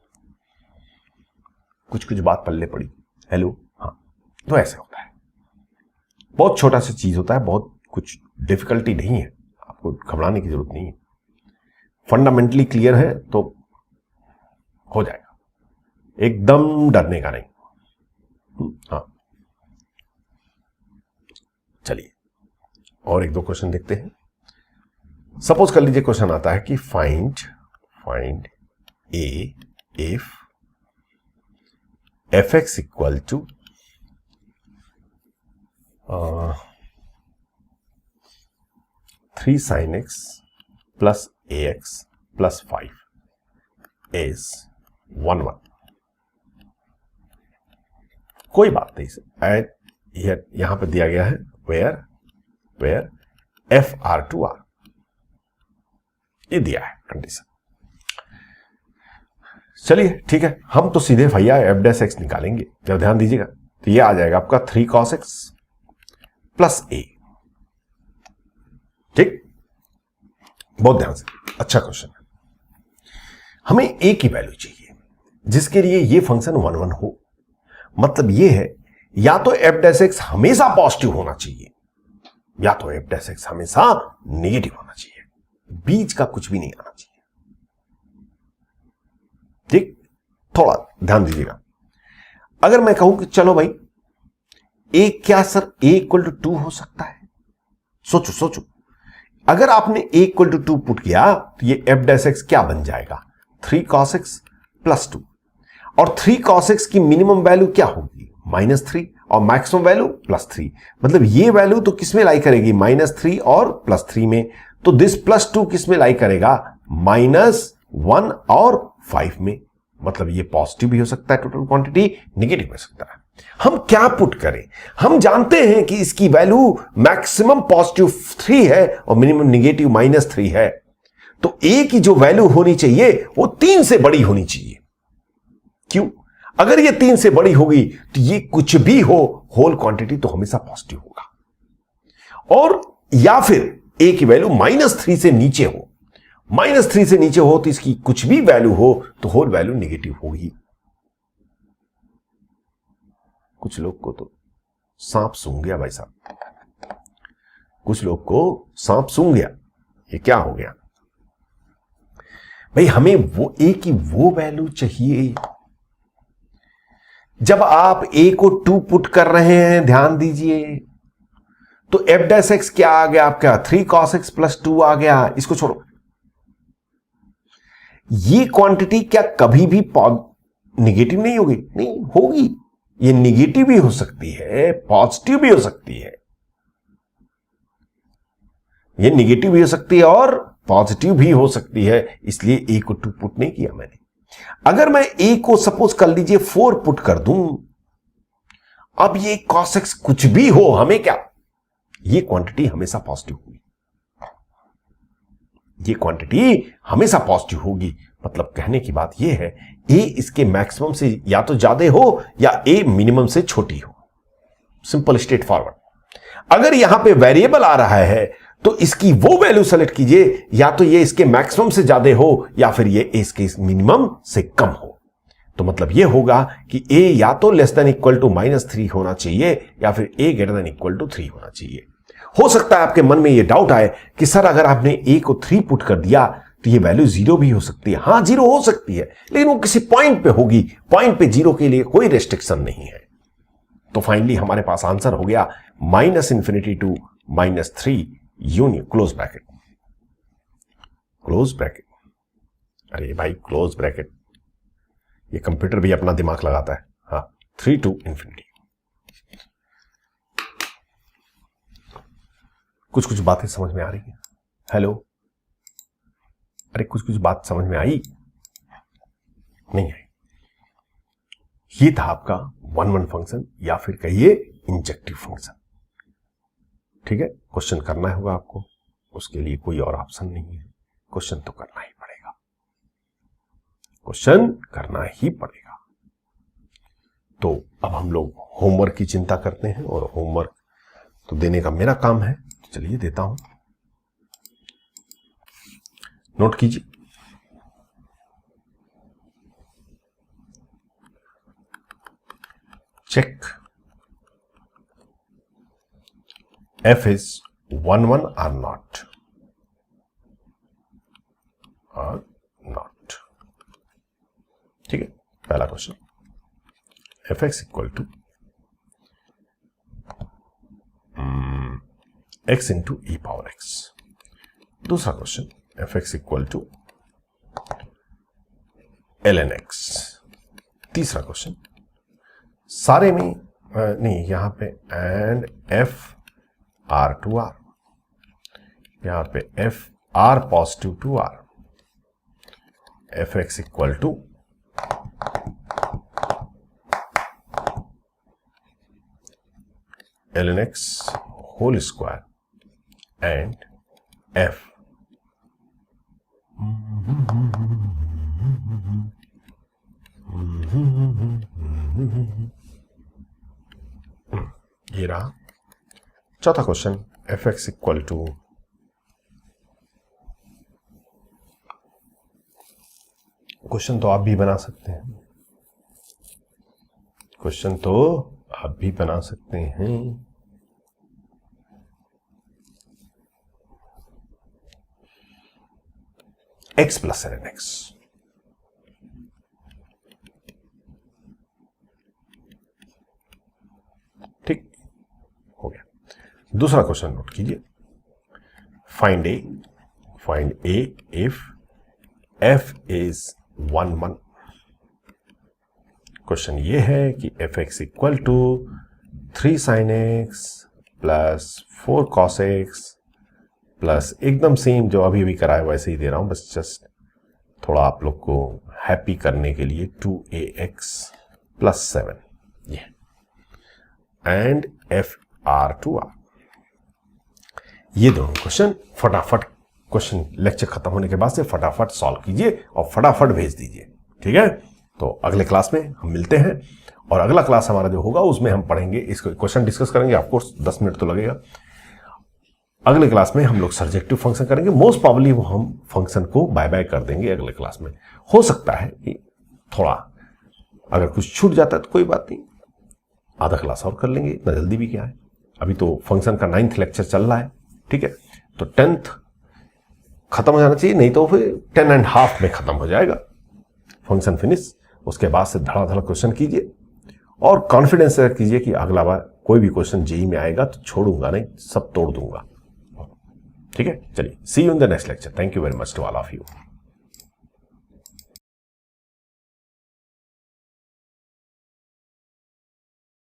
कुछ कुछ बात पल्ले पड़ी, हेलो, हाँ, तो ऐसे होता है। बहुत छोटा सा चीज होता है, बहुत कुछ डिफिकल्टी नहीं है, आपको घबराने की जरूरत नहीं है। फंडामेंटली क्लियर है तो हो जाएगा, एकदम डरने का नहीं। हाँ, चलिए और एक दो क्वेश्चन देखते हैं। सपोज कर लीजिए क्वेश्चन आता है कि find a if fx equal to 3 sin x plus ax plus 5 is 1 1। कोई बात नहीं, एट यहां पे दिया गया है where f r to r, ये दिया है कंडीशन। चलिए ठीक है, हम तो सीधे भैया एफ डैश एक्स निकालेंगे। जब ध्यान दीजिएगा तो ये आ जाएगा आपका 3 cos x प्लस a। ठीक, बहुत ध्यान से, अच्छा क्वेश्चन है। हमें a की वैल्यू चाहिए जिसके लिए ये फंक्शन 1 1 हो। मतलब ये है, या तो एफ डैश एक्स हमेशा पॉजिटिव होना चाहिए, या तो एफ डैश एक्स हमेशा नेगेटिव होना चाहिए, बीच का कुछ भी नहीं आना चाहिए। ठीक, थोड़ा ध्यान दीजिएगा। अगर मैं कहूं कि चलो भाई ए, क्या सर ए इक्वल टू 2 हो सकता है? सोचो, अगर आपने ए इक्वल टू 2 पुट किया तो ये एफ डैश एक्स क्या बन जाएगा? 3 cos x प्लस 2, और 3 cos x की मिनिमम वैल्यू क्या होगी? -3, और मैक्सिमम वैल्यू +3। मतलब ये वैल्यू तो किसमें लाई करेगी? -3 और +3 में। तो दिस +2 किसमें लाई करेगा? -1 और 5 में। मतलब ये पॉजिटिव भी हो सकता है टोटल क्वांटिटी, नेगेटिव हो सकता है। हम क्या पुट करें? हम जानते हैं कि इसकी वैल्यू मैक्सिमम पॉजिटिव 3 है और मिनिमम नेगेटिव -3 है। तो ए की जो वैल्यू होनी चाहिए वो 3 से बड़ी होनी चाहिए। क्यों? अगर ये 3 से बड़ी होगी तो ये कुछ भी हो, होल क्वांटिटी तो हमेशा पॉजिटिव होगा। और या फिर ए की वैल्यू -3 से नीचे हो, -3 से नीचे हो तो इसकी कुछ भी वैल्यू हो तो होल वैल्यू नेगेटिव होगी। कुछ लोग को तो सांप सूंघ गया भाई साहब, कुछ लोग को सांप सूंघ गया। ये क्या हो गया भाई? हमें वो ए की वो वैल्यू चाहिए। जब आप ए को 2 पुट कर रहे हैं, ध्यान दीजिए, तो एफ डैश एक्स क्या आ गया आपका? 3 cos x प्लस 2 आ गया। इसको छोड़ो, ये क्वांटिटी क्या कभी भी निगेटिव नहीं होगी? नहीं होगी। ये निगेटिव भी हो सकती है, पॉजिटिव भी हो सकती है। ये निगेटिव भी हो सकती है और पॉजिटिव भी हो सकती है, इसलिए ए को 2 पुट नहीं किया मैंने। अगर मैं ए को सपोज कर लीजिए 4 पुट कर दूं, अब ये cos x कुछ भी हो, हमें क्या, ये क्वांटिटी हमेशा पॉजिटिव होगी। ये क्वांटिटी हमेशा पॉजिटिव होगी। मतलब कहने की बात यह है, ए इसके मैक्सिमम से या तो ज्यादा हो या ए मिनिमम से छोटी हो। Simple straight forward. अगर यहां पे वेरिएबल आ रहा है तो इसकी वो वैल्यू सेलेक्ट कीजिए, या तो ये इसके मैक्सिमम से ज्यादा हो या फिर ये इसके मिनिमम से कम हो। तो मतलब ये होगा कि ए या तो लेस देन इक्वल टू -3 होना चाहिए या फिर ए ग्रेटर देन इक्वल टू 3 होना चाहिए। हो सकता है आपके मन में ये डाउट आए कि सर अगर आपने ए को 3 पुट कर दिया तो ये वैल्यू 0 भी हो सकती है। हां, 0 हो सकती है, लेकिन वो किसी पॉइंट पे होगी। पॉइंट पे 0 के लिए कोई रेस्ट्रिक्शन नहीं है। तो फाइनली हमारे पास आंसर हो गया -∞ to -3 union close bracket. Close bracket, अरे भाई क्लोज ब्रैकेट, ये कंप्यूटर भी अपना दिमाग लगाता है। हाँ, 3 to infinity। कुछ कुछ बातें समझ में आ रही है? हेलो, अरे कुछ कुछ बात समझ में आई? नहीं आई। ये था आपका 1-1 फंक्शन, या फिर कहिए इंजेक्टिव फंक्शन। ठीक है, क्वेश्चन करना होगा आपको, उसके लिए कोई और ऑप्शन नहीं है, क्वेश्चन तो करना ही पड़ेगा, क्वेश्चन करना ही पड़ेगा। तो अब हम लोग होमवर्क की चिंता करते हैं, और होमवर्क तो देने का मेरा काम है, चलिए देता हूं। नोट कीजिए, check f is 1-1 or not, ठीक है। पहला question, fx equal to x into e power x। दूसरा question, fx equal to ln x। तीसरा क्वेश्चन, सारे में नहीं, यहां पे and f r to r, यहां पे f r positive to r, fx equal to ln x whole square and f ये रहा चौथा question, fx equal to question तो आप भी बना सकते हैं, क्वेश्चन तो आप भी बना सकते हैं। x प्लस ln x, ठीक हो गया। दूसरा क्वेश्चन नोट कीजिए, find a if f is 1-1। Question ये है कि fx equal to 3 sin x plus 4 cos x plus एकदम सेम जो अभी कराया वैसे ही दे रहा हूं, बस जस्ट थोड़ा आप लोग को हैप्पी करने के लिए 2ax प्लस 7 ये एंड fr टू r। ये दोनों क्वेश्चन फटाफट, क्वेश्चन लेक्चर खत्म होने के बाद से फटाफट सॉल्व कीजिए और फटाफट भेज दीजिए, ठीक है। तो अगले क्लास में हम मिलते हैं, और अगला क्लास हमारा जो होगा उसमें हम पढ़ेंगे, इसको क्वेश्चन डिस्कस करेंगे, ऑफकोर्स 10 मिनट तो लगेगा। अगले क्लास में हम लोग सर्जेक्टिव फंक्शन करेंगे, मोस्ट प्रॉब्ली वो हम फंक्शन को बाय बाय कर देंगे अगले क्लास में। हो सकता है कि थोड़ा अगर कुछ छूट जाता है तो कोई बात नहीं, आधा क्लास और कर लेंगे, इतना जल्दी भी क्या है। अभी तो फंक्शन का 9th लेक्चर चल रहा है, ठीक है। तो 10th खत्म हो जाना चाहिए, नहीं तो फिर 10.5 में खत्म हो जाएगा फंक्शन फिनिश। उसके बाद से धड़ाधड़ क्वेश्चन कीजिए और कॉन्फिडेंस से कीजिए कि अगला बार कोई भी क्वेश्चन जेईई में आएगा तो छोड़ूंगा नहीं, सब तोड़ दूंगा, ठीक है। चलिए, see you in the next lecture. Thank you very much to all of you.